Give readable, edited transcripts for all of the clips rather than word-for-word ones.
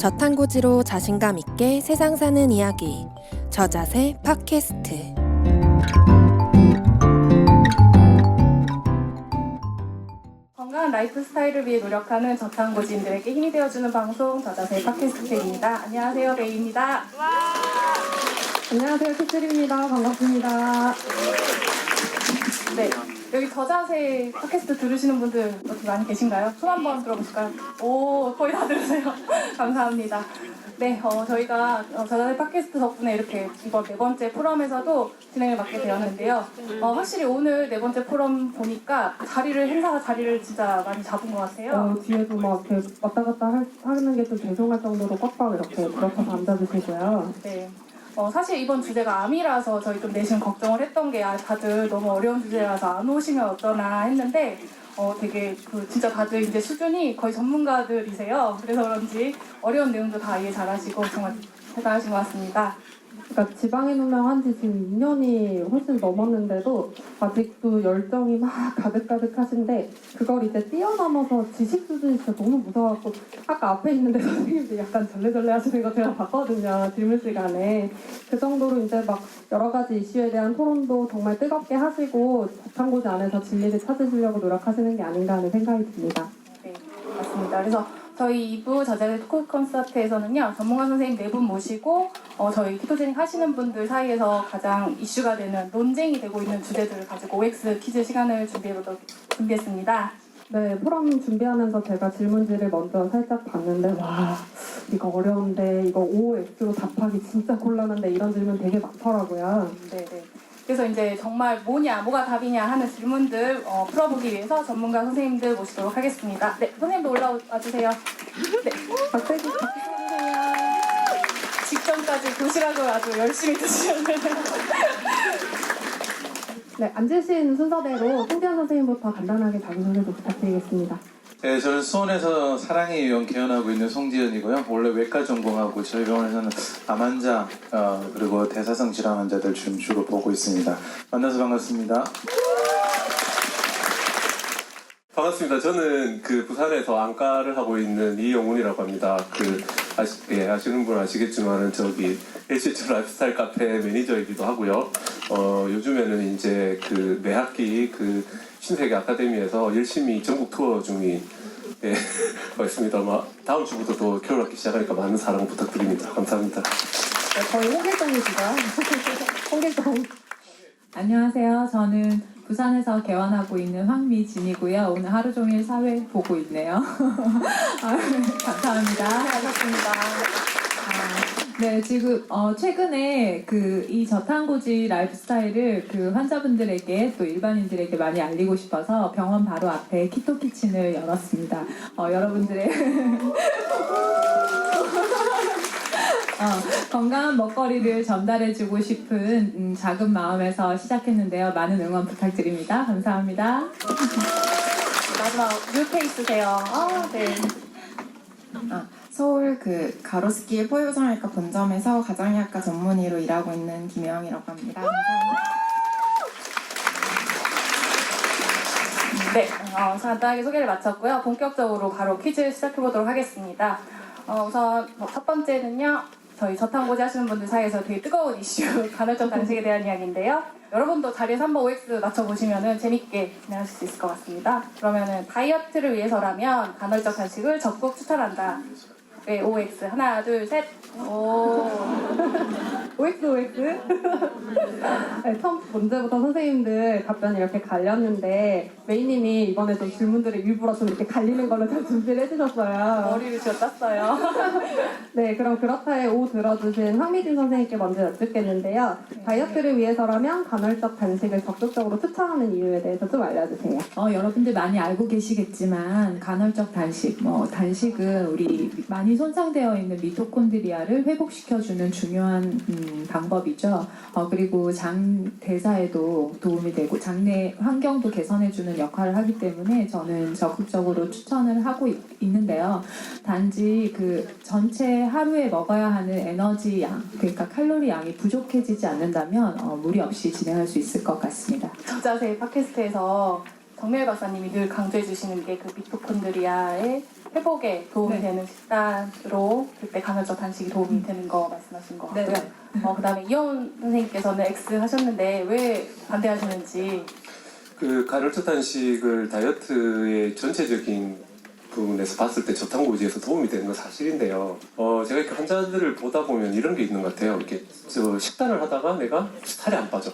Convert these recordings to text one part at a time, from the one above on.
저탄고지로 자신감 있게 세상 사는 이야기 저자세 팟캐스트. 건강한 라이프 스타일을 위해 노력하는 저탄고지인들에게 힘이 되어주는 방송 저자세 팟캐스트입니다. 안녕하세요, 베이입니다. 안녕하세요, 키슬입니다. 반갑습니다. 네, 여기 저자세 팟캐스트 들으시는 분들 어떻게 많이 계신가요? 손 한번 들어보실까요? 오, 거의 다 들으세요. 감사합니다. 네, 저희가 저자세 팟캐스트 덕분에 이렇게 이번 네 번째 포럼에서도 진행을 맡게 되었는데요. 확실히 오늘 네 번째 포럼 보니까 행사가 자리를 진짜 많이 잡은 것 같아요. 뒤에도 막 이렇게 왔다 갔다 하는 게 좀 죄송할 정도로 꽉꽉 이렇게 그렇다고 앉아주시고요. 네. 사실 이번 주제가 암이라서 저희 좀 내심 걱정을 했던 게 다들 너무 어려운 주제라서 안 오시면 어쩌나 했는데 되게 진짜 다들 이제 수준이 거의 전문가들이세요. 그래서 그런지 어려운 내용도 다 이해 잘하시고 정말 대단하신 것 같습니다. 그러니까 지방에 누명한 지 지금 2년이 훨씬 넘었는데도 아직도 열정이 막 가득가득하신데 그걸 이제 뛰어넘어서 지식 수준이 진짜 너무 무서워갖고 아까 앞에 있는데 선생님들 약간 절레절레 하시는 거 제가 봤거든요. 질문 시간에. 그 정도로 이제 막 여러 가지 이슈에 대한 토론도 정말 뜨겁게 하시고 저탄고지 안에서 진리를 찾으시려고 노력하시는 게 아닌가 하는 생각이 듭니다. 네, 맞습니다. 그래서 저희 2부 저자세 토크 콘서트에서는요, 전문가 선생님 4분 모시고 저희 키토제닉 하시는 분들 사이에서 가장 이슈가 되는 논쟁이 되고 있는 주제들을 가지고 OX 퀴즈 시간을 준비했습니다. 네, 포럼 준비하면서 제가 질문지를 먼저 살짝 봤는데 와, 이거 어려운데 이거 OX로 답하기 진짜 곤란한데 이런 질문 되게 많더라고요. 네네. 그래서 이제 정말 뭐가 답이냐 하는 질문들 풀어보기 위해서 전문가 선생님들 모시도록 하겠습니다. 네, 선생님도 올라와 주세요. 네, 박세기 해주세요. 직전까지 도시락을 아주 열심히 드시는데요. 네, 앉으신 순서대로 송지현 선생님부터 간단하게 자기소개 좀 부탁드리겠습니다. 네, 저는 수원에서 사랑의 유형 개원하고 있는 송지현이고요. 원래 외과 전공하고 저희 병원에서는 암 환자 그리고 대사성 질환 환자들 지금 주로 보고 있습니다. 만나서 반갑습니다. 반갑습니다. 저는 부산에서 안과를 하고 있는 이영훈이라고 합니다. 아시는 분 아시겠지만은 LCH 라이프스타일 카페 매니저이기도 하고요. 요즘에는 이제 매 학기 신세계 아카데미에서 열심히 전국 투어 중이 있습니다. 다음 주부터 또 겨울 학기 시작하니까 많은 사랑 부탁드립니다. 감사합니다. 네, 거의 홍길동이시죠? 홍길동. 안녕하세요. 저는 부산에서 개원하고 있는 황미진이고요. 오늘 하루 종일 사회 보고 있네요. 감사합니다. 반갑습니다. 네, 지금 최근에 이 저탄고지 라이프 스타일을 환자분들에게 또 일반인들에게 많이 알리고 싶어서 병원 바로 앞에 키토 키친을 열었습니다. 여러분들의 건강한 먹거리를 전달해주고 싶은 작은 마음에서 시작했는데요. 많은 응원 부탁드립니다. 감사합니다. 마지막 뉴페이스세요. 네. 서울 가로수길 포유성형외과 본점에서 가정의학과 전문의로 일하고 있는 김혜영이라고 합니다. 네, 간단하게 소개를 마쳤고요. 본격적으로 바로 퀴즈 시작해보도록 하겠습니다. 우선 첫 번째는요, 저희 저탄고지 하시는 분들 사이에서 되게 뜨거운 이슈, 간헐적 단식에 대한 이야기인데요. 여러분도 자리에서 한번 OX 맞춰보시면 재밌게 진행하실 수 있을 것 같습니다. 그러면은 다이어트를 위해서라면 간헐적 단식을 적극 추천한다. 네, OX. 하나, 둘, 셋. 오. OX. 네, 처음 문제부터 선생님들 답변이 이렇게 갈렸는데 메이님이 이번에 좀 질문들을 일부러 좀 이렇게 갈리는 걸로 잘 준비를 해주셨어요. 머리를 쥐어땄어요. 네, 그럼 그렇다에 O 들어주신 황미진 선생님께 먼저 여쭙겠는데요. 다이어트를 위해서라면 간헐적 단식을 적극적으로 추천하는 이유에 대해서 좀 알려주세요. 여러분들 많이 알고 계시겠지만 간헐적 단식, 단식은 우리 많이 손상되어 있는 미토콘드리아를 회복시켜주는 중요한 방법이죠. 그리고 장 대사에도 도움이 되고 장내 환경도 개선해주는 역할을 하기 때문에 저는 적극적으로 추천을 하고 있는데요. 단지 전체 하루에 먹어야 하는 에너지 양, 그러니까 칼로리 양이 부족해지지 않는다면 무리 없이 진행할 수 있을 것 같습니다. 저자세 팟캐스트에서 정미애 박사님이 늘 강조해 주시는 게 그 미토콘드리아의 회복에 도움이 네. 되는 식단으로 그때 간헐적 단식이 도움이 되는 거 말씀하신 것 같고요. 그다음에 이현 선생님께서는 X 하셨는데 왜 반대하시는지. 그 간헐적 단식을 다이어트의 전체적인 부분에서 봤을 때 저탄고지에서 도움이 되는 건 사실인데요. 제가 이렇게 환자들을 보다 보면 이런 게 있는 것 같아요. 이렇게 식단을 하다가 내가 살이 안 빠져.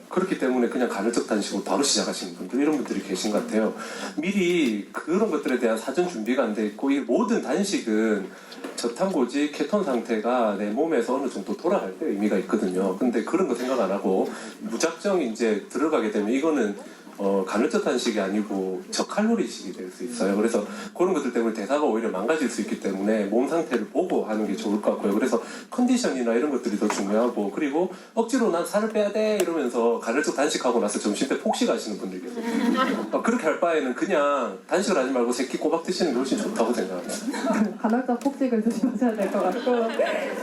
그렇기 때문에 그냥 간헐적 단식으로 바로 시작하시는 분들, 이런 분들이 계신 것 같아요. 미리 그런 것들에 대한 사전 준비가 안 돼 있고, 이 모든 단식은 저탄고지 케톤 상태가 내 몸에서 어느 정도 돌아갈 때 의미가 있거든요. 근데 그런 거 생각 안 하고 무작정 이제 들어가게 되면 이거는 간헐적 단식이 아니고 저칼로리식이 될 수 있어요. 그래서 그런 것들 때문에 대사가 오히려 망가질 수 있기 때문에 몸 상태를 보고 하는 게 좋을 것 같고요. 그래서 컨디션이나 이런 것들이 더 중요하고, 그리고 억지로 난 살을 빼야 돼 이러면서 간헐적 단식하고 나서 점심 때 폭식하시는 분들 계세요. 그렇게 할 바에는 그냥 단식을 하지 말고 새끼 꼬박 드시는 게 훨씬 좋다고 생각합니다. 간헐적 폭식을 조심하셔야 될 것 같고,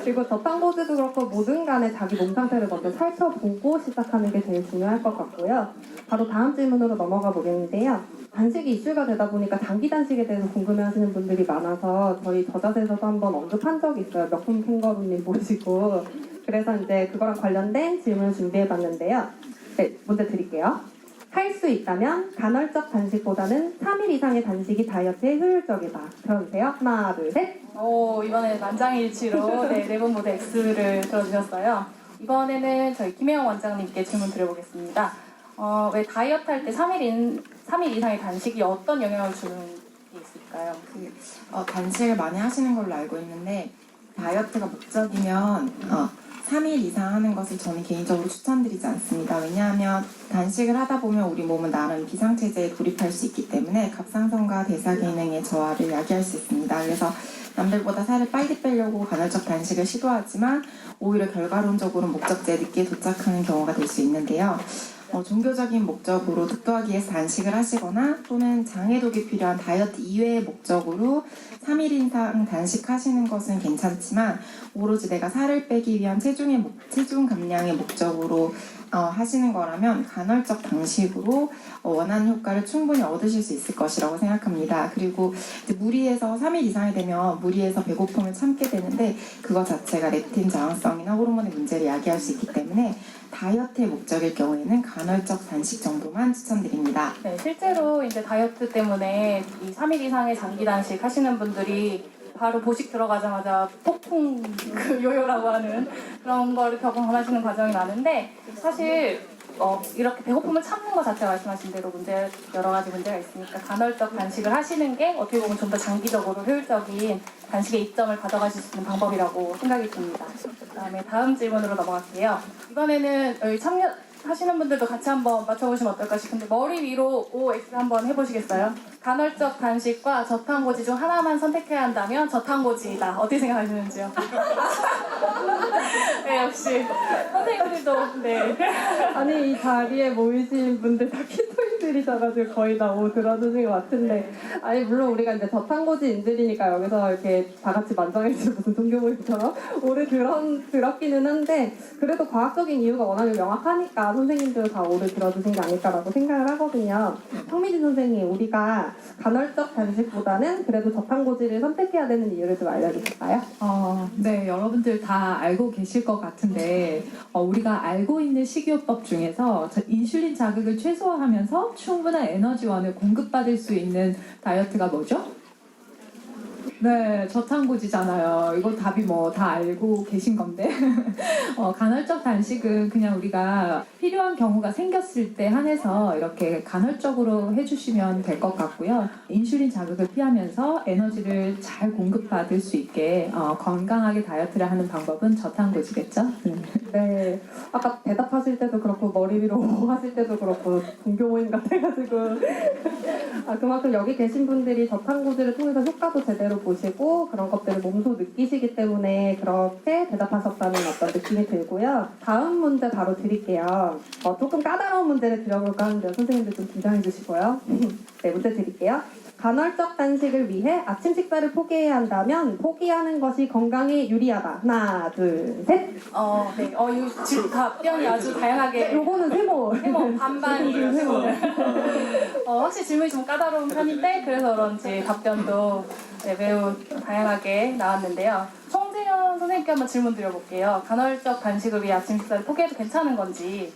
그리고 저탄고지도 그렇고 모든 간에 자기 몸 상태를 먼저 살펴보고 시작하는 게 제일 중요할 것 같고요. 바로 다음 질문으로 넘어가 보겠는데요. 단식이 이슈가 되다 보니까 장기 단식에 대해서 궁금해하시는 분들이 많아서 저희 저자세에서도 한번 언급한 적이 있어요. 명품 캥거루님 모시고. 그래서 이제 그거랑 관련된 질문을 준비해봤는데요. 네, 문제 드릴게요. 할 수 있다면 간헐적 단식보다는 3일 이상의 단식이 다이어트에 효율적이다. 들어주세요. 하나, 둘, 셋. 이번에 만장일치로 네 분 모두 X를 들어주셨어요. 이번에는 저희 김혜영 원장님께 질문 드려보겠습니다. 왜 다이어트 할 때 3일 이상의 단식이 어떤 영향을 주는 게 있을까요? 단식을 많이 하시는 걸로 알고 있는데, 다이어트가 목적이면 3일 이상 하는 것을 저는 개인적으로 추천드리지 않습니다. 왜냐하면 단식을 하다 보면 우리 몸은 나름 비상체제에 돌입할 수 있기 때문에 갑상선과 대사 기능의 저하를 야기할 수 있습니다. 그래서 남들보다 살을 빨리 빼려고 간헐적 단식을 시도하지만 오히려 결과론적으로 목적지에 늦게 도착하는 경우가 될 수 있는데요. 종교적인 목적으로 득도하기 위해서 단식을 하시거나 또는 장해독이 필요한 다이어트 이외의 목적으로 3일 이상 단식하시는 것은 괜찮지만, 오로지 내가 살을 빼기 위한 체중 감량의 목적으로 하시는 거라면 간헐적 단식으로 원하는 효과를 충분히 얻으실 수 있을 것이라고 생각합니다. 그리고 이제 무리해서 3일 이상이 되면 무리해서 배고픔을 참게 되는데, 그것 자체가 렙틴 저항성이나 호르몬의 문제를 야기할 수 있기 때문에 다이어트의 목적일 경우에는 간헐적 단식 정도만 추천드립니다. 네, 실제로 이제 다이어트 때문에 이 3일 이상의 장기 단식 하시는 분들이 바로 보식 들어가자마자 폭풍 요요라고 하는 그런 거를 경험하시는 과정이 많은데, 사실 이렇게 배고픔을 참는 것 자체가 말씀하신 대로 여러 가지 문제가 있으니까 간헐적 단식을 하시는 게 어떻게 보면 좀 더 장기적으로 효율적인 단식의 이점을 가져가실 수 있는 방법이라고 생각이 듭니다. 그다음에 다음 질문으로 넘어갈게요. 이번에는 여기 참여하시는 분들도 같이 한번 맞춰보시면 어떨까 싶은데, 머리 위로 OX 한번 해보시겠어요? 간헐적 단식과 저탄고지 중 하나만 선택해야 한다면 저탄고지다. 어떻게 생각하시는지요? 네, 역시 선생님들도 네. 아니, 이 자리에 모이신 분들 다 키토인들이셔가지고 거의 다 들어주신 것 같은데, 아니 물론 우리가 이제 저탄고지인들이니까 여기서 이렇게 다 같이 만장일치 무슨 종교 모임처럼 오래 들었기는 한데, 그래도 과학적인 이유가 워낙에 명확하니까 선생님들 다 오래 들어주신 게 아닐까라고 생각을 하거든요. 성미진 선생님, 우리가 간헐적 단식보다는 그래도 저탄고지를 선택해야 되는 이유를 좀 알려주실까요? 네, 여러분들 다 알고 계실 것 같은데, 우리가 알고 있는 식이요법 중에서 인슐린 자극을 최소화하면서 충분한 에너지원을 공급받을 수 있는 다이어트가 뭐죠? 네, 저탄고지잖아요. 이거 답이 뭐 다 알고 계신 건데. 간헐적 단식은 그냥 우리가 필요한 경우가 생겼을 때 한해서 이렇게 간헐적으로 해주시면 될 것 같고요. 인슐린 자극을 피하면서 에너지를 잘 공급받을 수 있게 건강하게 다이어트를 하는 방법은 저탄고지겠죠? 네, 아까 대답하실 때도 그렇고 머리 위로 하실 때도 그렇고 종교 모임 같아가지고 그만큼 여기 계신 분들이 저탄고지를 통해서 효과도 제대로 보시고 그런 것들을 몸소 느끼시기 때문에 그렇게 대답하셨다는 어떤 느낌이 들고요. 다음 문제 바로 드릴게요. 조금 까다로운 문제를 드려볼까 하는데요. 선생님들 좀 긴장해 주시고요. 네, 문제 드릴게요. 간헐적 단식을 위해 아침 식사를 포기해야 한다면 포기하는 것이 건강에 유리하다. 하나, 둘, 셋. 네. 이거 지금 답변이 아주 다양하게. 요거는 세모. 세모 반반이에요. 세모. 확실히 질문이 좀 까다로운 편인데 그래서 그런지 답변도 매우 다양하게 나왔는데요. 송재현 선생님께 한번 질문 드려볼게요. 간헐적 단식을 위해 아침 식사를 포기해도 괜찮은 건지.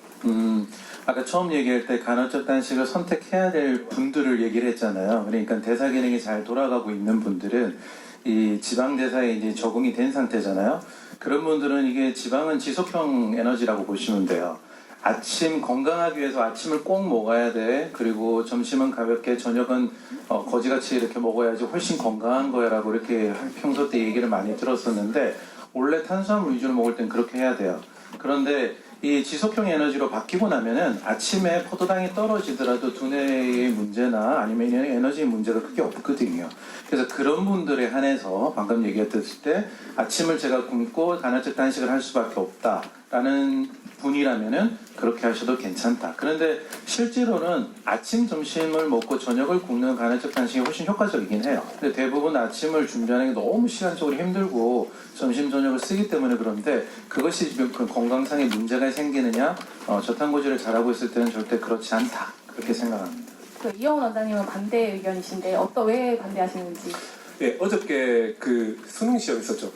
아까 처음 얘기할 때 간헐적 단식을 선택해야 될 분들을 얘기를 했잖아요. 그러니까 대사 기능이 잘 돌아가고 있는 분들은 이 지방 대사에 이제 적응이 된 상태잖아요. 그런 분들은 이게 지방은 지속형 에너지라고 보시면 돼요. 아침 건강하기 위해서 아침을 꼭 먹어야 돼. 그리고 점심은 가볍게, 저녁은 거지같이 이렇게 먹어야지 훨씬 건강한 거야라고 이렇게 평소 때 얘기를 많이 들었었는데 원래 탄수화물 위주로 먹을 땐 그렇게 해야 돼요. 그런데 이 지속형 에너지로 바뀌고 나면은 아침에 포도당이 떨어지더라도 두뇌의 문제나 아니면 에너지 문제가 크게 없거든요. 그래서 그런 분들에 한해서 방금 얘기했을 때 아침을 제가 굶고 간헐적 단식을 할 수밖에 없다라는 분이라면은 그렇게 하셔도 괜찮다. 그런데 실제로는 아침, 점심을 먹고 저녁을 굶는 간헐적 단식이 훨씬 효과적이긴 해요. 근데 대부분 아침을 준비하는 게 너무 시간적으로 힘들고 점심, 저녁을 쓰기 때문에 그런데 그것이 그 건강상의 문제가 생기느냐, 저탄고지를 잘하고 있을 때는 절대 그렇지 않다. 그렇게 생각합니다. 이영훈 원장님은 반대 의견이신데 왜 반대하시는지. 네, 어저께 그 수능 시험 있었죠.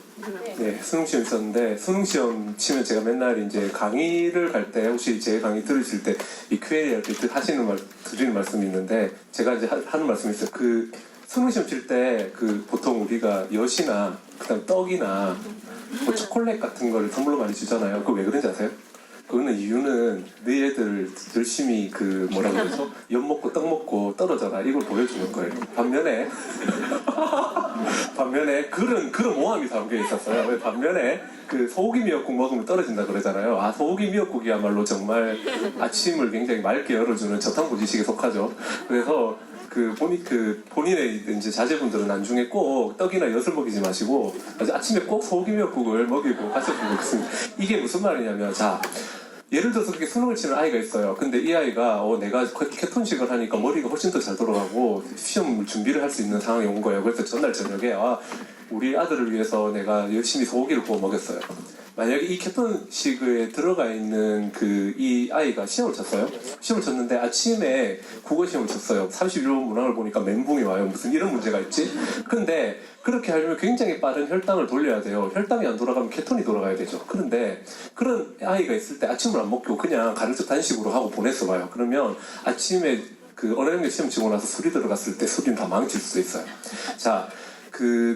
네, 수능 시험 있었는데 수능 시험 치면 제가 맨날 이제 강의를 갈 때 혹시 제 강의 들으실 때 이 Q&A 할 때 드리는 말씀이 있는데 제가 이제 하는 말씀이 있어요. 그 수능 시험 칠 때 그 보통 우리가 엿이나 그다음 떡이나 뭐 초콜릿 같은 거를 선물로 많이 주잖아요. 그거 왜 그런지 아세요? 그거는 이유는 너희들 열심히 그 뭐라 그러죠? 엿 먹고 떡 먹고 떨어져라 이걸 보여주는 거예요. 반면에 그런 모함이 담겨 있었어요. 반면에 그 소고기 미역국 먹으면 떨어진다 그러잖아요. 소고기 미역국이야말로 정말 아침을 굉장히 맑게 열어주는 저탄고지식에 속하죠. 그래서 본인의 이제 자제분들은 나중에 꼭 떡이나 엿을 먹이지 마시고 아침에 꼭 소고기 미역국을 먹이고 가셨으면 좋겠습니다. 이게 무슨 말이냐면 예를 들어서 그렇게 수능을 치는 아이가 있어요. 근데 이 아이가 내가 케톤식을 하니까 머리가 훨씬 더 잘 돌아가고 시험 준비를 할 수 있는 상황이 온 거예요. 그래서 전날 저녁에 우리 아들을 위해서 내가 열심히 소고기를 구워 먹였어요. 만약에 이 케톤식에 들어가 있는 이 아이가 시험을 쳤어요. 시험을 쳤는데 아침에 국어 시험을 쳤어요. 31번 문항을 보니까 멘붕이 와요. 무슨 이런 문제가 있지? 근데 그렇게 하려면 굉장히 빠른 혈당을 돌려야 돼요. 혈당이 안 돌아가면 케톤이 돌아가야 되죠. 그런데 그런 아이가 있을 때 아침을 안 먹고 그냥 간헐적 단식으로 하고 보냈어 봐요. 그러면 아침에 언어능력 시험 치고 나서 술이 들어갔을 때 술이 다 망칠 수도 있어요.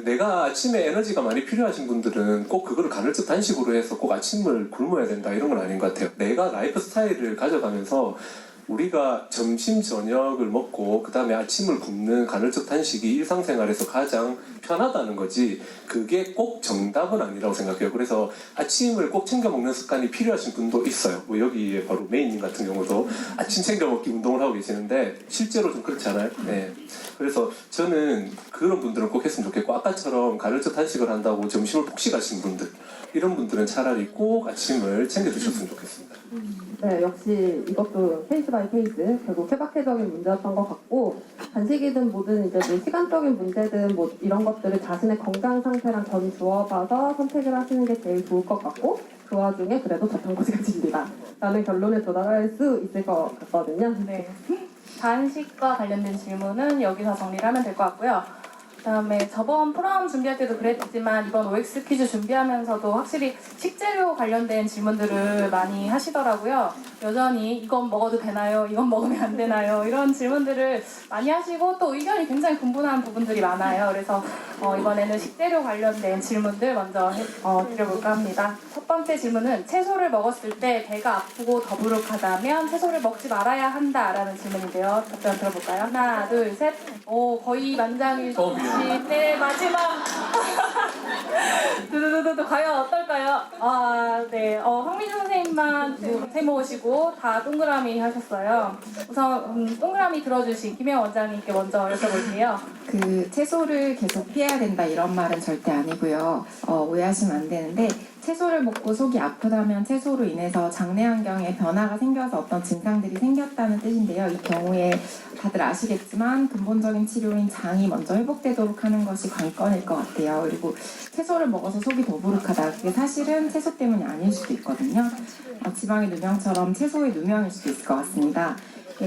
내가 아침에 에너지가 많이 필요하신 분들은 꼭 그거를 간헐적 단식으로 해서 꼭 아침을 굶어야 된다 이런 건 아닌 것 같아요. 내가 라이프 스타일을 가져가면서 우리가 점심, 저녁을 먹고 그 다음에 아침을 굶는 간헐적 단식이 일상생활에서 가장 편하다는 거지 그게 꼭 정답은 아니라고 생각해요. 그래서 아침을 꼭 챙겨 먹는 습관이 필요하신 분도 있어요. 여기에 바로 메인님 같은 경우도 아침 챙겨 먹기 운동을 하고 계시는데 실제로 좀 그렇지 않아요? 네. 그래서 저는 그런 분들은 꼭 했으면 좋겠고 아까처럼 간헐적 단식을 한다고 점심을 폭식하신 분들 이런 분들은 차라리 꼭 아침을 챙겨 드셨으면 좋겠습니다. 네, 역시 이것도 케이스 바이 케이스 결국 케바케적인 문제였던 것 같고 단식이든 뭐든 이제 뭐 시간적인 문제든 뭐 이런 것들을 자신의 건강 상태랑 견주어 봐서 선택을 하시는 게 제일 좋을 것 같고 그 와중에 그래도 저탄고지가 진리다 라는 결론에 도달할 수 있을 것 같거든요. 네. 단식과 관련된 질문은 여기서 정리를 하면 될 것 같고요. 그다음에 저번 프로그램 준비할 때도 그랬지만 이번 OX 퀴즈 준비하면서도 확실히 식재료 관련된 질문들을 많이 하시더라고요. 여전히 이건 먹어도 되나요? 이건 먹으면 안 되나요? 이런 질문들을 많이 하시고 또 의견이 굉장히 분분한 부분들이 많아요. 그래서 이번에는 식재료 관련된 질문들 먼저 드려볼까 합니다. 첫 번째 질문은 채소를 먹었을 때 배가 아프고 더부룩하다면 채소를 먹지 말아야 한다라는 질문인데요. 답변 들어볼까요? 하나, 둘, 셋. 거의 만장일치. 네, 마지막. 두두두두 과연 어떨까요? 네. 황민주 선생님만 세모시고 다 동그라미 하셨어요. 우선 동그라미 들어주신 김혜영 원장님께 먼저 여쭤볼게요. 채소를 계속 피해야 된다 이런 말은 절대 아니고요. 오해하시면 안 되는데 채소를 먹고 속이 아프다면 채소로 인해서 장내 환경에 변화가 생겨서 어떤 증상들이 생겼다는 뜻인데요. 이 경우에 다들 아시겠지만 근본적인 치료인 장이 먼저 회복되도록 하는 것이 관건일 것 같아요. 그리고 채소를 먹어서 속이 더부룩하다. 그게 사실은 채소 때문이 아닐 수도 있거든요. 지방의 누명처럼 채소의 누명일 수도 있을 것 같습니다.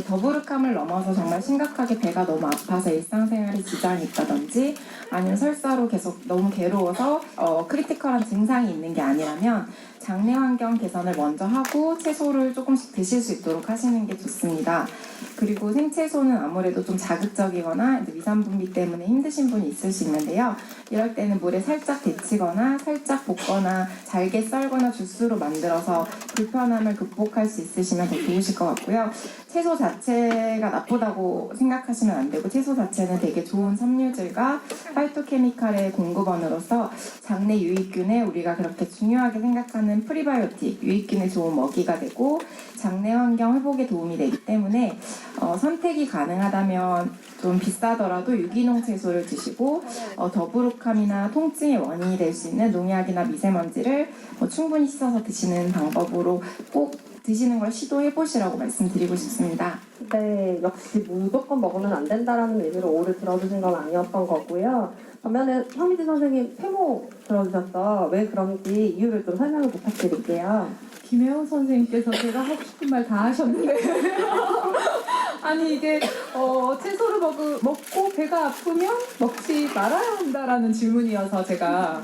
더부룩함을 넘어서 정말 심각하게 배가 너무 아파서 일상생활에 지장이 있다든지 아니면 설사로 계속 너무 괴로워서 크리티컬한 증상이 있는 게 아니라면 장내 환경 개선을 먼저 하고 채소를 조금씩 드실 수 있도록 하시는 게 좋습니다. 그리고 생채소는 아무래도 좀 자극적이거나 이제 위산분비 때문에 힘드신 분이 있을 수 있는데요. 이럴 때는 물에 살짝 데치거나 살짝 볶거나 잘게 썰거나 주스로 만들어서 불편함을 극복할 수 있으시면 더 좋으실 것 같고요. 채소 자체가 나쁘다고 생각하시면 안 되고 채소 자체는 되게 좋은 섬유질과 파이토케미칼의 공급원으로서 장내 유익균에 우리가 그렇게 중요하게 생각하는 프리바이오틱, 유익균에 좋은 먹이가 되고 장내 환경 회복에 도움이 되기 때문에 선택이 가능하다면 좀 비싸더라도 유기농 채소를 드시고 더부룩함이나 통증의 원인이 될 수 있는 농약이나 미세먼지를 충분히 씻어서 드시는 방법으로 꼭 드시는 걸 시도해 보시라고 말씀드리고 싶습니다. 네, 역시 무조건 먹으면 안 된다라는 의미로 오를 들어주신 건 아니었던 거고요. 반면에 현미지 선생님 세모 들어주셨죠? 왜 그런지 이유를 좀 설명을 부탁드릴게요. 김혜원 선생님께서 제가 하고 싶은 말 다 하셨는데 아니 이게 채소를 먹고 배가 아프면 먹지 말아야 한다라는 질문이어서 제가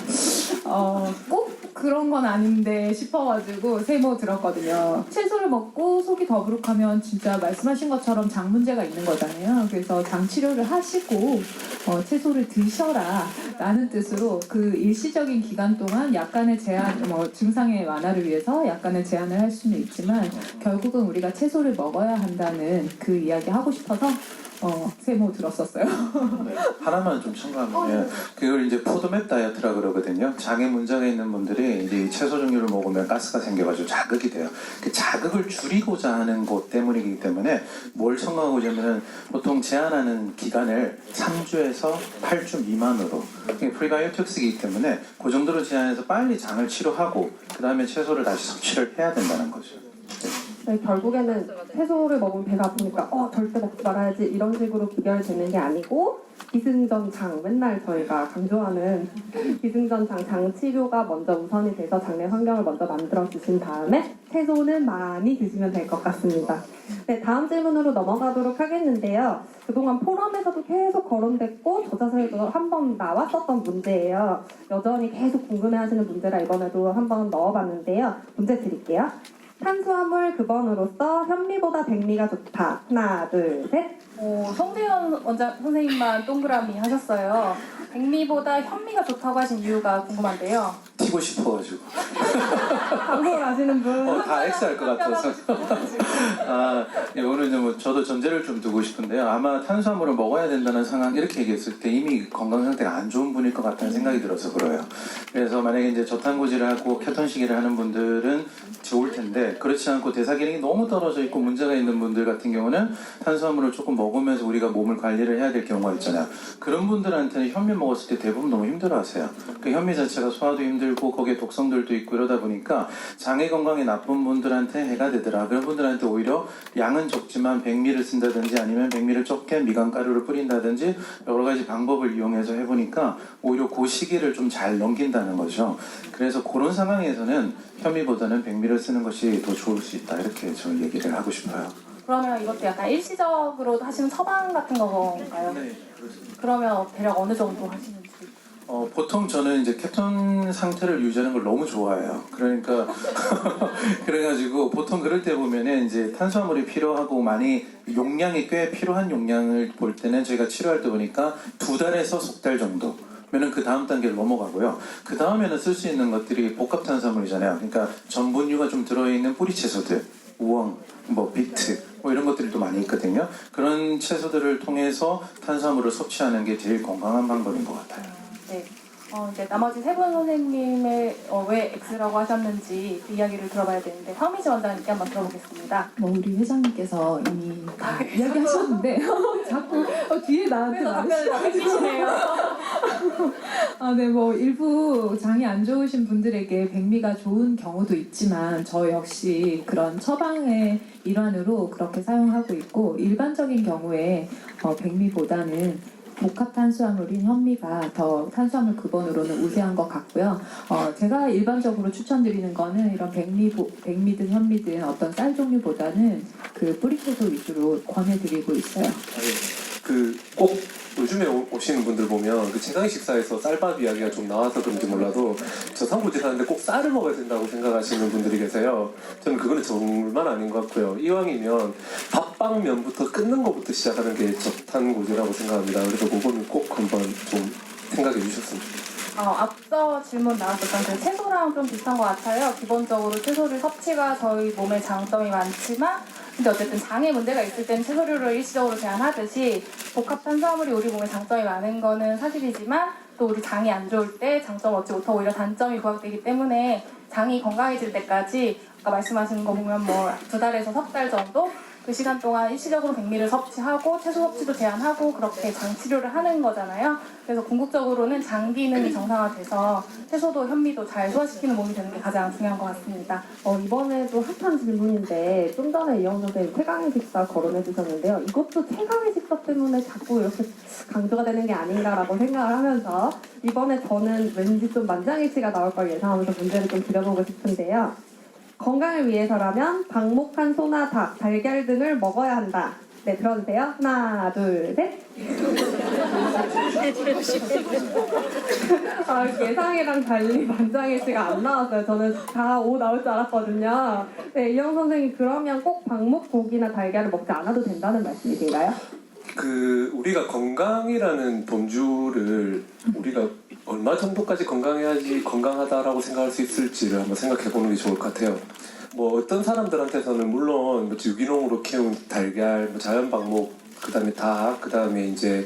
꼭 그런 건 아닌데 싶어가지고 세모 들었거든요. 채소를 먹고 속이 더부룩하면 진짜 말씀하신 것처럼 장 문제가 있는 거잖아요. 그래서 장 치료를 하시고 채소를 드셔라 라는 뜻으로 그 일시적인 기간 동안 약간의 제한, 증상의 완화를 위해서 약간의 제한을 할 수는 있지만 결국은 우리가 채소를 먹어야 한다는 그 이야기 하고 싶어서 세모 들었었어요. 네, 하나만 좀 첨가하면 그걸 이제 포도맵 다이어트라 그러거든요. 장에 문제가 있는 분들이 이제 이 채소 종류를 먹으면 가스가 생겨가지고 자극이 돼요. 그 자극을 줄이고자 하는 것 때문이기 때문에 뭘 첨가하고자 하면은 보통 제한하는 기간을 3주에서 8주 미만으로 프리바이오틱스이기 때문에 그 정도로 제한해서 빨리 장을 치료하고 그 다음에 채소를 다시 섭취를 해야 된다는 거죠. 네, 결국에는 채소를 먹으면 배가 아프니까 절대 먹지 말아야지 이런 식으로 비결되는 게 아니고 기승전장, 맨날 저희가 강조하는 기승전장 장 치료가 먼저 우선이 돼서 장내 환경을 먼저 만들어 주신 다음에 채소는 많이 드시면 될 것 같습니다. 네, 다음 질문으로 넘어가도록 하겠는데요. 그동안 포럼에서도 계속 거론됐고 저자세에도 한번 나왔었던 문제예요. 여전히 계속 궁금해하시는 문제라 이번에도 한번 넣어봤는데요. 문제 드릴게요. 탄수화물 급원으로서 현미보다 백미가 좋다. 하나, 둘, 셋. 송재현 선생님만 동그라미 하셨어요. 백미보다 현미가 좋다고 하신 이유가 궁금한데요. 튀고 싶어가지고. 방송을 아시는 분. 다 X할 것 같아서. 오늘 이제 저도 전제를 좀 두고 싶은데요. 아마 탄수화물을 먹어야 된다는 상황 이렇게 얘기했을 때 이미 건강 상태가 안 좋은 분일 것 같다는 생각이 들어서 그래요. 그래서 만약에 이제 저탄고지를 하고 케톤 시기를 하는 분들은 좋을 텐데 그렇지 않고 대사 기능이 너무 떨어져 있고 문제가 있는 분들 같은 경우는 탄수화물을 조금 먹으면서 우리가 몸을 관리를 해야 될 경우가 있잖아요. 그런 분들한테는 현미 먹었을 때 대부분 너무 힘들어하세요. 그 현미 자체가 소화도 힘들고 거기에 독성들도 있고 이러다 보니까 장애 건강에 나쁜 분들한테 해가 되더라. 그런 분들한테 오히려 양은 적지만 백미를 쓴다든지 아니면 백미를 적게 미간가루를 뿌린다든지 여러 가지 방법을 이용해서 해보니까 오히려 그 시기를 좀 잘 넘긴다는 거죠. 그래서 그런 상황에서는 현미보다는 백미를 쓰는 것이 더 좋을 수 있다. 이렇게 저는 얘기를 하고 싶어요. 그러면 이것도 약간 일시적으로 하시는 처방 같은 건가요? 네, 그렇습니다. 그러면 대략 어느 정도 하시는지? 보통 저는 이제 케톤 상태를 유지하는 걸 너무 좋아해요. 그러니까 그래가지고 보통 그럴 때 보면은 이제 탄수화물이 필요하고 많이 용량이 꽤 필요한 용량을 볼 때는 저희가 치료할 때 보니까 2달에서 석 달 정도. 면은 그 다음 단계를 넘어가고요. 그 다음에는 쓸 수 있는 것들이 복합 탄수화물이잖아요. 그러니까 전분류가 좀 들어있는 뿌리 채소들, 우엉, 비트, 이런 것들이 또 많이 있거든요. 그런 채소들을 통해서 탄수화물을 섭취하는 게 제일 건강한 방법인 것 같아요. 네. 이제 나머지 세 분 선생님의 왜 X라고 하셨는지 그 이야기를 들어봐야 되는데 황미지 원장님께 한번 들어보겠습니다. 뭐 우리 회장님께서 이미 다 이야기하셨는데 자꾸 뒤에 나한테 그래서 답변을 다 해주시네요. 네, 뭐 일부 장이 안 좋으신 분들에게 백미가 좋은 경우도 있지만 저 역시 그런 처방의 일환으로 그렇게 사용하고 있고 일반적인 경우에 백미보다는 복합 탄수화물인 현미가 더 탄수화물 근원으로는 우세한 것 같고요. 제가 일반적으로 추천드리는 거는 이런 백미든 현미든 어떤 쌀 종류보다는 그 뿌리채소 위주로 권해드리고 있어요. 그 꼭 요즘에 오시는 분들 보면 그 최강의 식사에서 쌀밥 이야기가 좀 나와서 그런지 몰라도 저탄고지 하는데 꼭 쌀을 먹어야 된다고 생각하시는 분들이 계세요. 저는 그거는 정말 아닌 것 같고요. 이왕이면 밥빵면부터 끊는 것부터 시작하는 게 저탄고지라고 생각합니다. 그래서 그거는 꼭 한번 좀 생각해 주셨으면 좋겠어요. 앞서 질문 나왔었던 그 채소랑 좀 비슷한 것 같아요. 기본적으로 채소를 섭취가 저희 몸에 장점이 많지만 근데 어쨌든 장에 문제가 있을 때는 채소류를 일시적으로 제한하듯이 복합 탄수화물이 우리 몸에 장점이 많은 거는 사실이지만 또 우리 장이 안 좋을 때 장점을 얻지 못하고 오히려 단점이 부각되기 때문에 장이 건강해질 때까지 아까 말씀하신 거 보면 뭐 2달에서 3달 정도 그 시간 동안 일시적으로 백미를 섭취하고 채소 섭취도 제한하고 그렇게 장 치료를 하는 거잖아요. 그래서 궁극적으로는 장 기능이 정상화돼서 채소도 현미도 잘 소화시키는 몸이 되는 게 가장 중요한 것 같습니다. 이번에도 핫한 질문인데 좀 전에 이영 선생님 최강의 식사 거론해 주셨는데요. 이것도 최강의 식사 때문에 자꾸 이렇게 강조가 되는 게 아닌가라고 생각을 하면서 이번에 저는 왠지 좀 만장일치가 나올 걸 예상하면서 문제를 좀 드려보고 싶은데요. 건강을 위해서라면 방목한 소나 닭, 달걀 등을 먹어야 한다. 네, 들어주세요. 하나, 둘, 셋. 예상이랑 달리 만장일치가 안 나왔어요. 저는 다 O 나올 줄 알았거든요. 네, 이영 선생님 그러면 꼭 방목 고기나 달걀을 먹지 않아도 된다는 말씀이신가요? 그 우리가 건강이라는 본주를 우리가 얼마 정도까지 건강해야지 건강하다라고 생각할 수 있을지를 한번 생각해 보는 게 좋을 것 같아요. 뭐 어떤 사람들한테서는 물론 뭐 유기농으로 키운 달걀, 뭐 자연 방목, 그다음에 닭, 그다음에 이제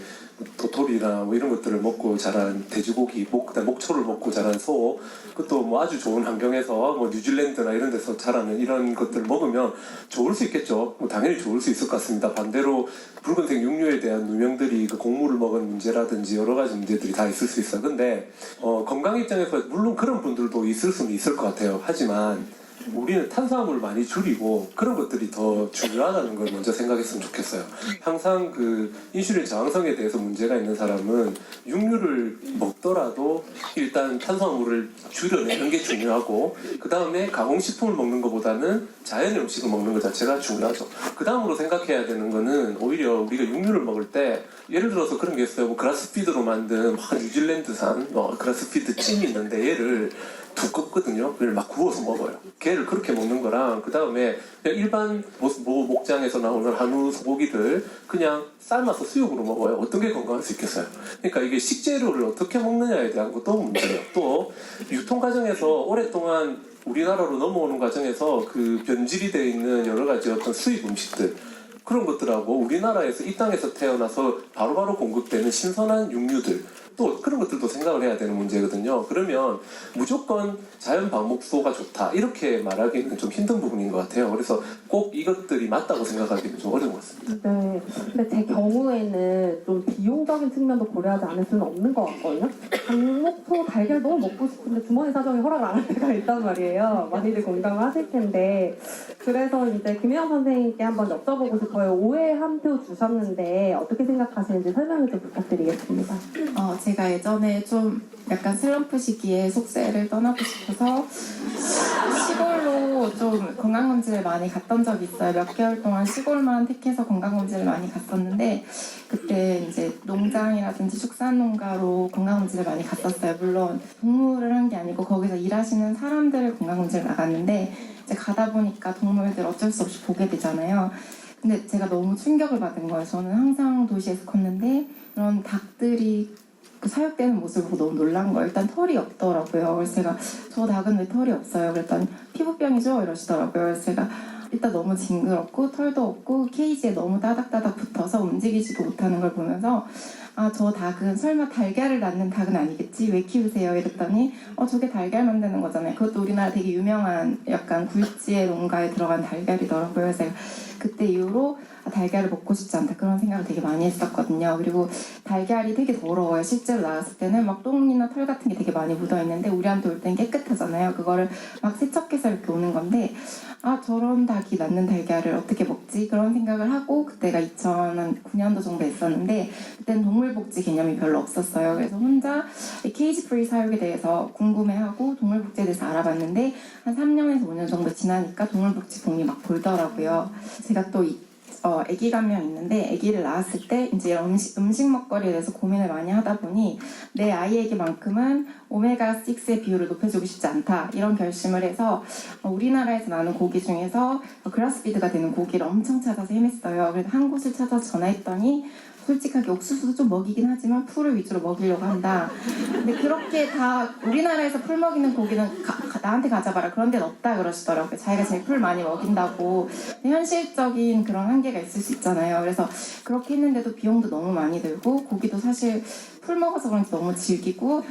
도토리나 뭐 이런 것들을 먹고 자란 돼지고기, 그다음 목초를 먹고 자란 소, 그것도 뭐 아주 좋은 환경에서 뭐 뉴질랜드나 이런 데서 자라는 이런 것들을 먹으면 좋을 수 있겠죠. 뭐 당연히 좋을 수 있을 것 같습니다. 반대로 붉은색 육류에 대한 누명들이 그 곡물을 먹은 문제라든지 여러 가지 문제들이 다 있을 수 있어요. 근데 건강 입장에서 물론 그런 분들도 있을 수는 있을 것 같아요. 하지만 우리는 탄수화물을 많이 줄이고 그런 것들이 더 중요하다는 걸 먼저 생각했으면 좋겠어요. 항상 그 인슐린 저항성에 대해서 문제가 있는 사람은 육류를 먹더라도 일단 탄수화물을 줄여내는 게 중요하고 그 다음에 가공식품을 먹는 것보다는 자연의 음식을 먹는 것 자체가 중요하죠. 그 다음으로 생각해야 되는 거는 오히려 우리가 육류를 먹을 때 예를 들어서 그런 게 있어요. 뭐 그라스피드로 만든 뉴질랜드산 그라스피드 찜이 있는데 얘를 두껍거든요. 그걸 막 구워서 먹어요. 게를 그렇게 먹는 거랑 그 다음에 그냥 일반 목장에서 나오는 한우 소고기들 그냥 삶아서 수육으로 먹어요. 어떤 게 건강할 수 있겠어요? 그러니까 이게 식재료를 어떻게 먹느냐에 대한 것도 문제예요. 또 유통 과정에서 오랫동안 우리나라로 넘어오는 과정에서 그 변질이 되어 있는 여러 가지 어떤 수입 음식들 그런 것들하고 우리나라에서 이 땅에서 태어나서 바로바로 공급되는 신선한 육류들 또 그런 것들도 생각을 해야 되는 문제거든요. 그러면 무조건 자연 방목소가 좋다 이렇게 말하기는 좀 힘든 부분인 것 같아요. 그래서 꼭 이것들이 맞다고 생각하기는 좀 어려운 것 같습니다. 네. 근데 제 경우에는 좀 비용적인 측면도 고려하지 않을 수는 없는 것 같거든요. 방목소 달걀 너무 먹고 싶은데 주머니 사정이 허락을 안 할 때가 있단 말이에요. 많이들 공감을 하실 텐데. 그래서 이제 김혜영 선생님께 한번 여쭤보고 싶어요. 오해 한 표 주셨는데 어떻게 생각하시는지 설명을 좀 부탁드리겠습니다. 제가 예전에 좀 약간 슬럼프 시기에 속세를 떠나고 싶어서 시골로 좀 건강검진을 많이 갔던 적이 있어요. 몇 개월 동안 시골만 택해서 건강검진을 많이 갔었는데 그때 이제 농장이라든지 축산농가로 건강검진을 많이 갔었어요. 물론 동물을 한 게 아니고 거기서 일하시는 사람들 건강검진을 나갔는데 이제 가다 보니까 동물들 어쩔 수 없이 보게 되잖아요. 근데 제가 너무 충격을 받은 거예요. 저는 항상 도시에서 컸는데 그런 닭들이 그 사육되는 모습을 보고 너무 놀란 거예요. 일단 털이 없더라고요. 그래서 제가 저 닭은 왜 털이 없어요? 그랬더니 피부병이죠? 이러시더라고요. 그래서 제가 일단 너무 징그럽고 털도 없고 케이지에 너무 따닥따닥 붙어서 움직이지도 못하는 걸 보면서 아, 저 닭은 설마 달걀을 낳는 닭은 아니겠지? 왜 키우세요? 이랬더니 저게 달걀 만드는 거잖아요. 그것도 우리나라 되게 유명한 약간 굴지의 농가에 들어간 달걀이더라고요. 그래서 제가 그때 이후로 달걀을 먹고 싶지 않다 그런 생각을 되게 많이 했었거든요. 그리고 달걀이 되게 더러워요. 실제로 나왔을 때는 막 똥이나 털 같은 게 되게 많이 묻어있는데 우리한테 올 땐 깨끗하잖아요. 그거를 막 세척해서 이렇게 오는 건데 저런 닭이 낳는 달걀을 어떻게 먹지? 그런 생각을 하고 그때가 2009년도 정도 됐었는데 그때는 동물복지 개념이 별로 없었어요. 그래서 혼자 케이지 프리 사육에 대해서 궁금해하고 동물복지에 대해서 알아봤는데 한 3년에서 5년 정도 지나니까 동물복지 봄이 막 돌더라고요. 제가 또 아기가 한 명 있는데 아기를 낳았을 때 이제 이런 음식 먹거리에 대해서 고민을 많이 하다 보니 내 아이에게만큼은 오메가6의 비율을 높여주고 싶지 않다 이런 결심을 해서 우리나라에서 나는 고기 중에서 그라스피드가 되는 고기를 엄청 찾아서 헤맸어요. 그래서 한 곳을 찾아서 전화했더니 솔직하게 옥수수도 좀 먹이긴 하지만 풀을 위주로 먹이려고 한다. 근데 그렇게 다 우리나라에서 풀 먹이는 고기는 나한테 가져봐라. 그런 데는 없다 그러시더라고요. 자기가 제일 풀 많이 먹인다고. 현실적인 그런 한계가 있을 수 있잖아요. 그래서 그렇게 했는데도 비용도 너무 많이 들고 고기도 사실 풀 먹어서 그런지 너무 질기고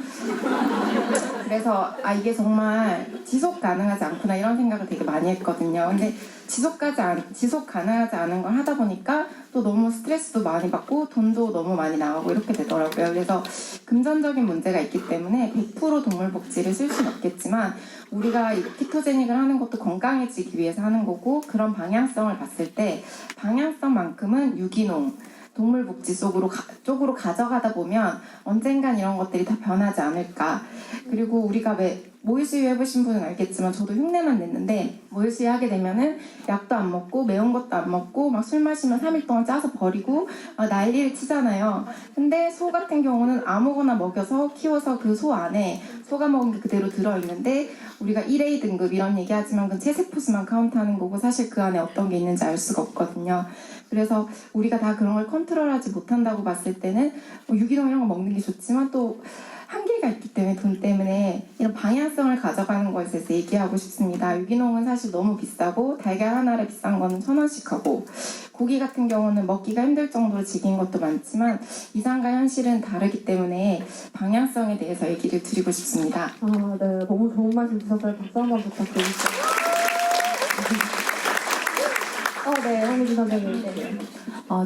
그래서 이게 정말 지속 가능하지 않구나 이런 생각을 되게 많이 했거든요. 근데 지속 가능하지 않은 걸 하다 보니까 또 너무 스트레스도 많이 받고 돈도 너무 많이 나가고 이렇게 되더라고요. 그래서 금전적인 문제가 있기 때문에 100% 동물복지를 쓸 수는 없겠지만 우리가 이 키토제닉을 하는 것도 건강해지기 위해서 하는 거고 그런 방향성을 봤을 때 방향성만큼은 유기농 동물복지 쪽으로 가져가다 보면 언젠간 이런 것들이 다 변하지 않을까. 그리고 우리가 왜 모유수유 해보신 분은 알겠지만 저도 흉내만 냈는데 모유수유 하게 되면은 약도 안 먹고 매운 것도 안 먹고 막 술 마시면 3일 동안 짜서 버리고 난리를 치잖아요. 근데 소 같은 경우는 아무거나 먹여서 키워서 그 소 안에 소가 먹은 게 그대로 들어있는데 우리가 1A 등급 이런 얘기하지만 그건 체세포수만 카운트하는 거고 사실 그 안에 어떤 게 있는지 알 수가 없거든요. 그래서 우리가 다 그런 걸 컨트롤하지 못한다고 봤을 때는 유기농 이런 거 먹는 게 좋지만 또 한계가 있기 때문에 돈 때문에 이런 방향성을 가져가는 것에 대해서 얘기하고 싶습니다. 유기농은 사실 너무 비싸고 달걀 하나를 비싼 거는 1,000원씩 하고 고기 같은 경우는 먹기가 힘들 정도로 질긴 것도 많지만 이상과 현실은 다르기 때문에 방향성에 대해서 얘기를 드리고 싶습니다. 네, 너무 좋은 말씀 주셔서 박수 한번 부탁드립니다. 네, 황미진 선생님. 네.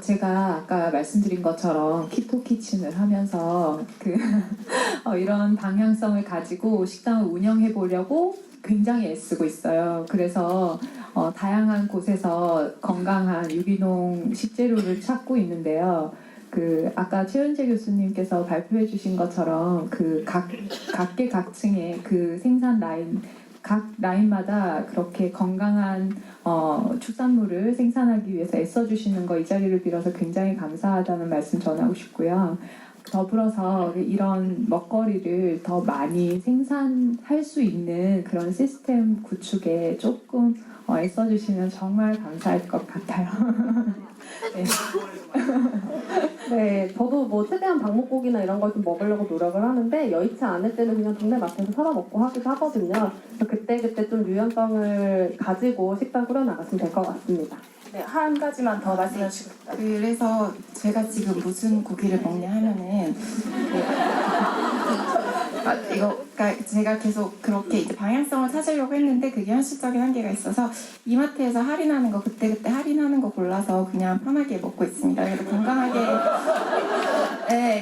제가 아까 말씀드린 것처럼 키토 키친을 하면서 이런 방향성을 가지고 식당을 운영해 보려고 굉장히 애쓰고 있어요. 그래서 다양한 곳에서 건강한 유기농 식재료를 찾고 있는데요. 아까 최은재 교수님께서 발표해 주신 것처럼 각계각층의 그 생산 라인 각 라인마다 그렇게 건강한 축산물을 생산하기 위해서 애써주시는 거 이 자리를 빌어서 굉장히 감사하다는 말씀 전하고 싶고요. 더불어서 이런 먹거리를 더 많이 생산할 수 있는 그런 시스템 구축에 조금 애써주시면 정말 감사할 것 같아요. 네. 네, 저도 최대한 닭목고기나 이런 걸 좀 먹으려고 노력을 하는데 여의치 않을 때는 그냥 동네 마트에서 사다 먹고 하기도 하거든요. 그래서 그때 좀 유연성을 가지고 식당 꾸려나갔으면 될 것 같습니다. 네, 한 가지만 더 말씀해 주시겠습니다. 그래서 제가 지금 무슨 고기를 먹냐 하면은 그러니까 제가 계속 그렇게 이제 방향성을 찾으려고 했는데 그게 현실적인 한계가 있어서 이마트에서 할인하는 거 그때 할인하는 거 골라서 그냥 편하게 먹고 있습니다. 그래서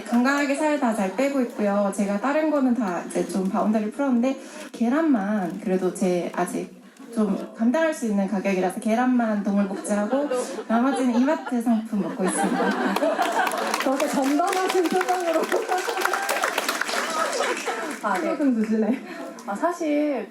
건강하게 살 다 잘 빼고 있고요. 제가 다른 거는 다 이제 좀 바운더리를 풀었는데 계란만 그래도 아직 좀 감당할 수 있는 가격이라서 계란만 동물복지하고 나머지는 이마트 상품 먹고 있습니다. 저렇게 점검하신 표정으로 네. 좀 드시네. 사실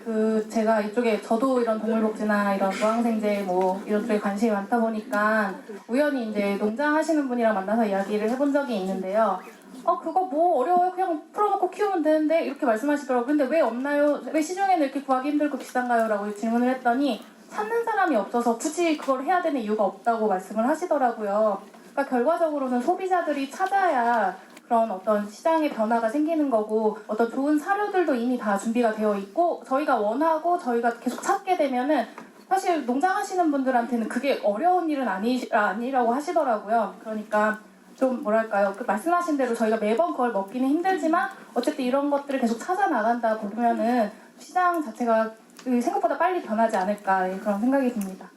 제가 이쪽에 저도 이런 동물복지나 이런 무항생제 이런 쪽에 관심이 많다 보니까 우연히 이제 농장 하시는 분이랑 만나서 이야기를 해본 적이 있는데요. 그거 어려워요? 그냥 풀어놓고 키우면 되는데 이렇게 말씀하시더라고요. 근데 왜 없나요? 왜 시중에는 이렇게 구하기 힘들고 비싼가요? 라고 질문을 했더니 찾는 사람이 없어서 굳이 그걸 해야 되는 이유가 없다고 말씀을 하시더라고요. 그러니까 결과적으로는 소비자들이 찾아야 그런 어떤 시장의 변화가 생기는 거고 어떤 좋은 사료들도 이미 다 준비가 되어 있고 저희가 원하고 저희가 계속 찾게 되면은 사실 농장 하시는 분들한테는 그게 어려운 일은 아니라고 하시더라고요. 그러니까 좀 뭐랄까요? 그 말씀하신 대로 저희가 매번 그걸 먹기는 힘들지만 어쨌든 이런 것들을 계속 찾아 나간다 보면은 시장 자체가 생각보다 빨리 변하지 않을까 그런 생각이 듭니다.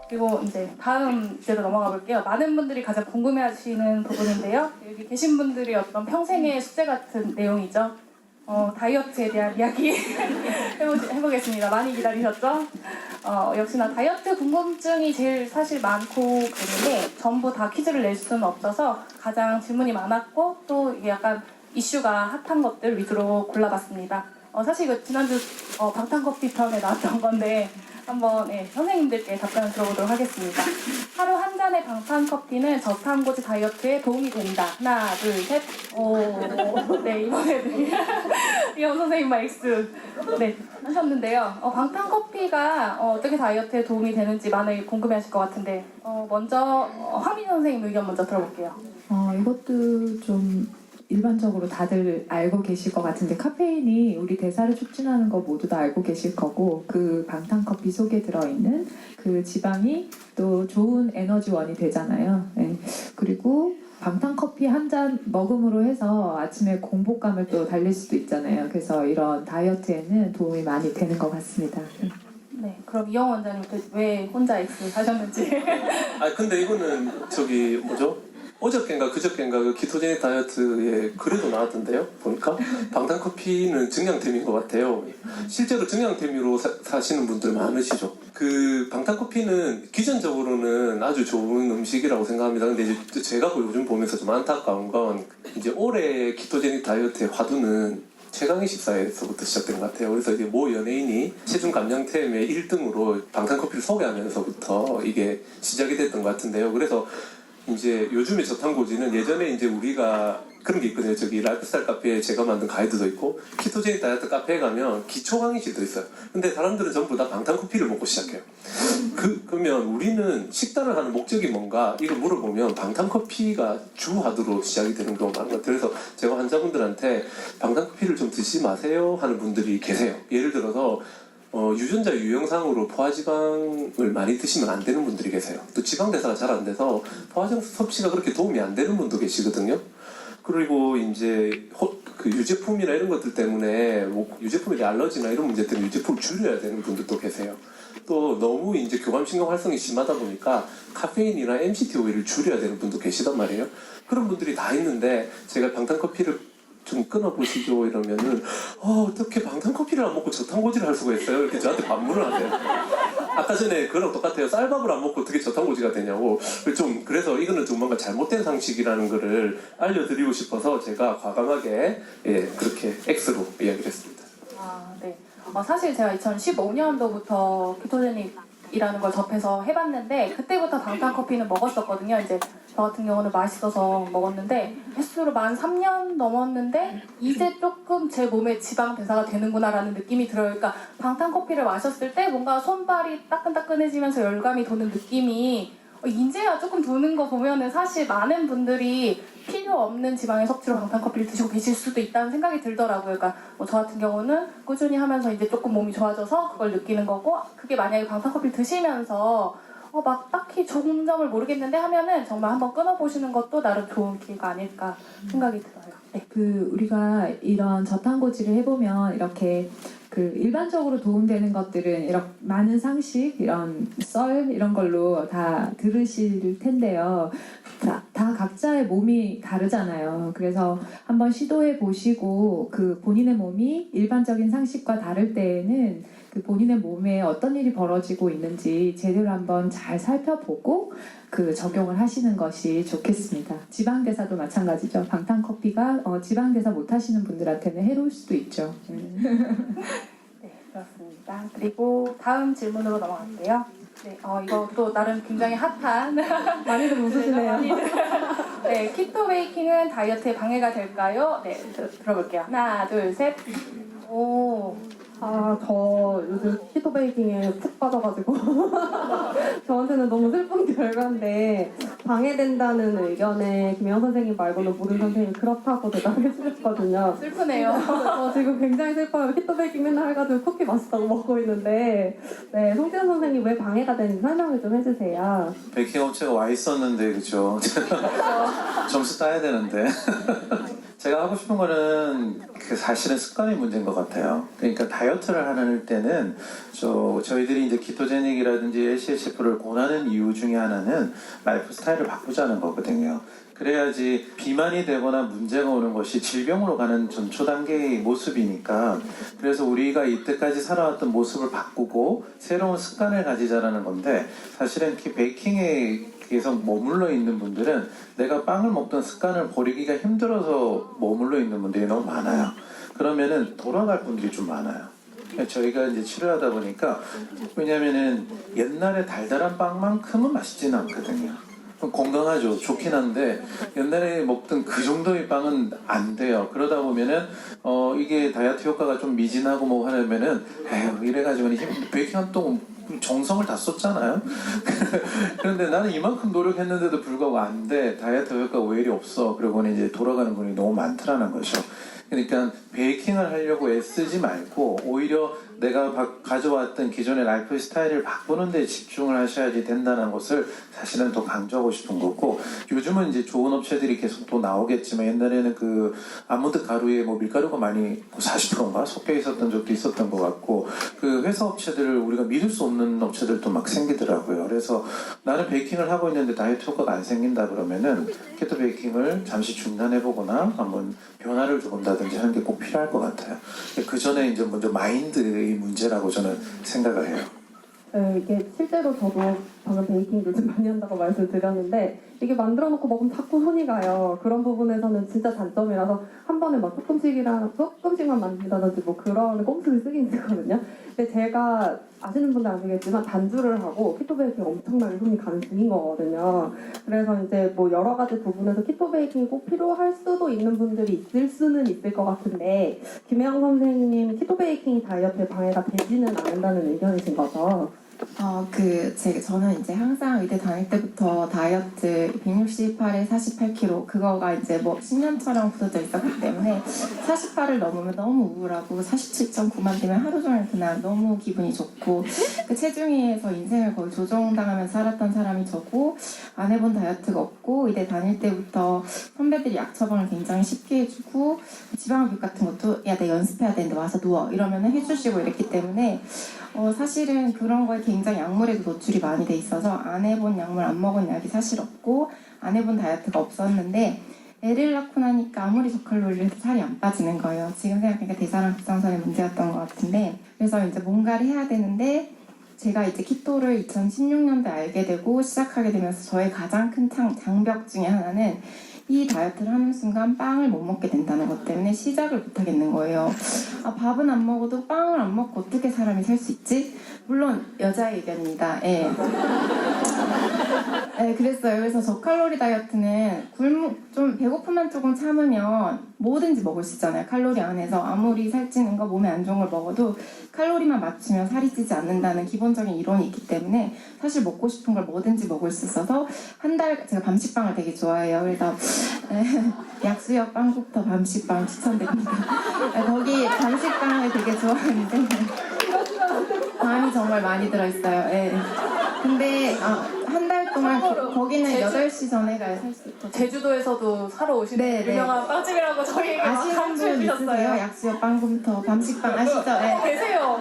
그리고 이제 다음 주제로 넘어가 볼게요. 많은 분들이 가장 궁금해하시는 부분인데요. 여기 계신 분들이 어떤 평생의 숙제 같은 내용이죠. 다이어트에 대한 이야기 해보겠습니다. 많이 기다리셨죠? 역시나 다이어트 궁금증이 제일 사실 많고 그런데 전부 다 퀴즈를 낼 수는 없어서 가장 질문이 많았고 또 이게 약간 이슈가 핫한 것들 위주로 골라봤습니다. 사실 이거 지난주 방탄커피 편에 나왔던 건데 한번 선생님들께 답변을 들어보도록 하겠습니다. 하루 한 잔의 방탄커피는 저탄고지 다이어트에 도움이 된다. 하나, 둘, 셋. 네, 이번에는 이영 선생님만 X 하셨는데요. 방탄커피가 어떻게 다이어트에 도움이 되는지 많이 궁금해하실 것 같은데 먼저 화민 선생님 의견 먼저 들어볼게요. 이것도 좀 일반적으로 다들 알고 계실 것 같은데 카페인이 우리 대사를 촉진하는 거 모두 다 알고 계실 거고 그 방탄커피 속에 들어있는 그 지방이 또 좋은 에너지원이 되잖아요. 네. 그리고 방탄커피 한 잔 먹음으로 해서 아침에 공복감을 또 달랠 수도 있잖아요. 그래서 이런 다이어트에는 도움이 많이 되는 것 같습니다. 네, 그럼 이영 원장님 왜 혼자 X 하셨는지. 근데 이거는 어저께인가 그저께인가 그 키토제닉 다이어트에 글에도 나왔던데요. 보니까 방탄커피는 증량템인 것 같아요. 실제로 증량템으로 사시는 분들 많으시죠. 그 방탄커피는 기전적으로는 아주 좋은 음식이라고 생각합니다. 근데 이제 제가 요즘 보면서 좀 안타까운 건 이제 올해 키토제닉 다이어트의 화두는 최강의 식사에서부터 시작된 것 같아요. 그래서 이제 모 연예인이 체중 감량템의 1등으로 방탄커피를 소개하면서부터 이게 시작이 됐던 것 같은데요. 그래서 이제 요즘의 저탄고지는 예전에 이제 우리가 그런 게 있거든요. 저기 라이프스타일 카페에 제가 만든 가이드도 있고 키토제닉 다이어트 카페에 가면 기초 강의실도 있어요. 근데 사람들은 전부 다 방탄커피를 먹고 시작해요. 그러면 우리는 식단을 하는 목적이 뭔가 이걸 물어보면 방탄커피가 주 화두로 시작이 되는 경우가 많은 것 같아요. 그래서 제가 환자분들한테 방탄커피를 좀 드시지 마세요 하는 분들이 계세요. 예를 들어서 유전자 유형상으로 포화지방을 많이 드시면 안 되는 분들이 계세요. 또 지방 대사가 잘 안 돼서 포화지방 섭취가 그렇게 도움이 안 되는 분도 계시거든요. 그리고 이제 그 유제품이나 이런 것들 때문에 유제품에 대한 알러지나 이런 문제 때문에 유제품을 줄여야 되는 분들도 계세요. 또 너무 이제 교감신경 활성이 심하다 보니까 카페인이나 MCT 오일을 줄여야 되는 분도 계시단 말이에요. 그런 분들이 다 있는데 제가 방탄커피를 좀 끊어보시죠 이러면은 어떻게 방탄커피를 안 먹고 저탄고지를 할 수가 있어요? 이렇게 저한테 반문을 하세요. 아까 전에 그거랑 똑같아요. 쌀밥을 안 먹고 어떻게 저탄고지가 되냐고. 그래서 이거는 좀 뭔가 잘못된 상식이라는 거를 알려드리고 싶어서 제가 과감하게 그렇게 X로 이야기를 했습니다. 네. 사실 제가 2015년도부터 키토제닉이라는 걸 접해서 해봤는데 그때부터 방탄커피는 먹었었거든요. 이제 저 같은 경우는 맛있어서 먹었는데 횟수로 만 3년 넘었는데 이제 조금 제 몸에 지방 대사가 되는구나라는 느낌이 들어요. 그러니까 방탄커피를 마셨을 때 뭔가 손발이 따끈따끈해지면서 열감이 도는 느낌이 이제야 조금 도는 거 보면은 사실 많은 분들이 필요 없는 지방의 섭취로 방탄커피를 드시고 계실 수도 있다는 생각이 들더라고요. 그러니까 저 같은 경우는 꾸준히 하면서 이제 조금 몸이 좋아져서 그걸 느끼는 거고 그게 만약에 방탄커피를 드시면서 막 딱히 좋은 점을 모르겠는데 하면은 정말 한번 끊어보시는 것도 나름 좋은 기회가 아닐까 생각이 들어요. 네. 우리가 이런 저탄고지를 해보면 이렇게 일반적으로 도움되는 것들은 이렇게 많은 상식, 이런 썰 이런 걸로 다 들으실 텐데요. 다 각자의 몸이 다르잖아요. 그래서 한번 시도해 보시고 본인의 몸이 일반적인 상식과 다를 때에는 본인의 몸에 어떤 일이 벌어지고 있는지 제대로 한번 잘 살펴보고 적용을 하시는 것이 좋겠습니다. 지방대사도 마찬가지죠. 방탄커피가 지방대사 못 하시는 분들한테는 해로울 수도 있죠. 네, 그렇습니다. 그리고 다음 질문으로 넘어갈게요. 네, 이것도 나름 굉장히 핫한 많이들 웃으시네요. 네, 키토 베이킹은 다이어트에 방해가 될까요? 네, 들어볼게요. 하나, 둘, 셋. 저 요즘 키토 베이킹에 푹 빠져가지고 저한테는 너무 슬픈 결과인데 방해된다는 의견에 김영 선생님 말고는 모든 선생님이 그렇다고 대답해 주셨거든요. 슬프네요. 저 지금 굉장히 슬퍼요. 키토 베이킹 맨날 해가지고 쿠키 맛있다고 먹고 있는데 네, 송지현 선생님 왜 방해가 되는지 설명을 좀 해주세요. 베이킹 업체가 와 있었는데 그죠? 점수 따야 되는데 제가 하고 싶은 거는 사실은 습관의 문제인 것 같아요. 그러니까 다이어트를 하는 때는 저희들이 이제 키토제닉이라든지 LCHF를 권하는 이유 중에 하나는 라이프 스타일을 바꾸자는 거거든요. 그래야지 비만이 되거나 문제가 오는 것이 질병으로 가는 전초 단계의 모습이니까 그래서 우리가 이때까지 살아왔던 모습을 바꾸고 새로운 습관을 가지자라는 건데 사실은 베이킹에 계속 머물러 있는 분들은 내가 빵을 먹던 습관을 버리기가 힘들어서 머물러 있는 분들이 너무 많아요. 그러면은 돌아갈 분들이 좀 많아요. 저희가 이제 치료하다 보니까 왜냐면은 옛날에 달달한 빵만큼은 맛있지는 않거든요. 건강하죠. 좋긴 한데 옛날에 먹던 그 정도의 빵은 안 돼요. 그러다 보면은 이게 다이어트 효과가 좀 미진하고 뭐 하려면은 에휴 이래가지고 베이킹 또 정성을 다 썼잖아요. 그런데 나는 이만큼 노력했는데도 불구하고 안 돼. 다이어트 효과가 오히려 없어. 그러고는 이제 돌아가는 분이 너무 많더라는 거죠. 그러니까 베이킹을 하려고 애쓰지 말고 오히려 내가 가져왔던 기존의 라이프 스타일을 바꾸는 데 집중을 하셔야지 된다는 것을 사실은 더 강조하고 싶은 거고 요즘은 이제 좋은 업체들이 계속 또 나오겠지만 옛날에는 그 아몬드 가루에 뭐 밀가루가 많이 40%인가 섞여 있었던 적도 있었던 것 같고 그 회사 업체들을 우리가 믿을 수 없는 업체들도 막 생기더라고요. 그래서 나는 베이킹을 하고 있는데 다이어트 효과가 안 생긴다 그러면은 키토 베이킹을 잠시 중단해보거나 한번 변화를 줘본다든지 하는 게 꼭 필요할 것 같아요. 그 전에 이제 먼저 마인드의 문제라고 저는 생각을 해요. 네, 이게 실제로 저도 방금 베이킹 요즘 많이 한다고 말씀드렸는데 이게 만들어 놓고 먹으면 자꾸 손이 가요. 그런 부분에서는 진짜 단점이라서 한 번에 막 조금씩만 만든다든지 뭐 그런 꼼수를 쓰긴 쓰거든요. 근데 제가 아시는 분들 아시겠지만 단주를 하고 키토 베이킹 엄청나게 손이 가는 중인 거거든요. 그래서 이제 뭐 여러 가지 부분에서 키토 베이킹이 꼭 필요할 수도 있는 분들이 있을 수는 있을 것 같은데 김혜영 선생님 키토 베이킹이 다이어트에 방해가 되지는 않는다는 의견이신 거죠? 저는 이제 항상 의대 다닐 때부터 다이어트 168에 48kg 그거가 이제 뭐 10년처럼 굳어져 있었기 때문에 48을 넘으면 너무 우울하고 47.9만 되면 하루 종일 그날 너무 기분이 좋고 그 체중위에서 인생을 거의 조종당하면서 살았던 사람이 저고 안 해본 다이어트가 없고 의대 다닐 때부터 선배들이 약 처방을 굉장히 쉽게 해주고 지방흡입 같은 것도 야 내 연습해야 되는데 와서 누워 이러면 해주시고 이랬기 때문에 사실은 그런 거에 굉장히 약물에도 노출이 많이 돼 있어서 안 해본 약물 안 먹은 약이 사실 없고 안 해본 다이어트가 없었는데 애를 낳고 나니까 아무리 저칼로리를 해도 살이 안 빠지는 거예요. 지금 생각하니까 대사량 갑상선의 문제였던 것 같은데 그래서 이제 뭔가를 해야 되는데 제가 이제 키토를 2016년도에 알게 되고 시작하게 되면서 저의 가장 큰 장벽 중에 하나는 이 다이어트를 하는 순간 빵을 못 먹게 된다는 것 때문에 시작을 못 하겠는 거예요. 밥은 안 먹어도 빵을 안 먹고 어떻게 사람이 살 수 있지? 물론 여자의 의견입니다. 예. 네, 그랬어요. 그래서 저칼로리 다이어트는 좀 배고픔만 조금 참으면 뭐든지 먹을 수 있잖아요. 칼로리 안에서 아무리 살찌는 거 몸에 안 좋은 걸 먹어도 칼로리만 맞추면 살이 찌지 않는다는 기본적인 이론이 있기 때문에 사실 먹고 싶은 걸 뭐든지 먹을 수 있어서 제가 밤식빵을 되게 좋아해요. 그래서 약수역 빵국터 밤식빵 추천드립니다. 거기 밤식빵을 되게 좋아하는데 밤이 정말 많이 들어있어요. 예. 근데 한 달 동안 거기는 8시 전에 가야 살 수 있거든요. 제주도에서도 사러 오시는 네, 유명한 빵집이라고 저희에게 아시는 분 있으세요? 약수역 빵국터 밤식빵 아시죠? 네. 계세요.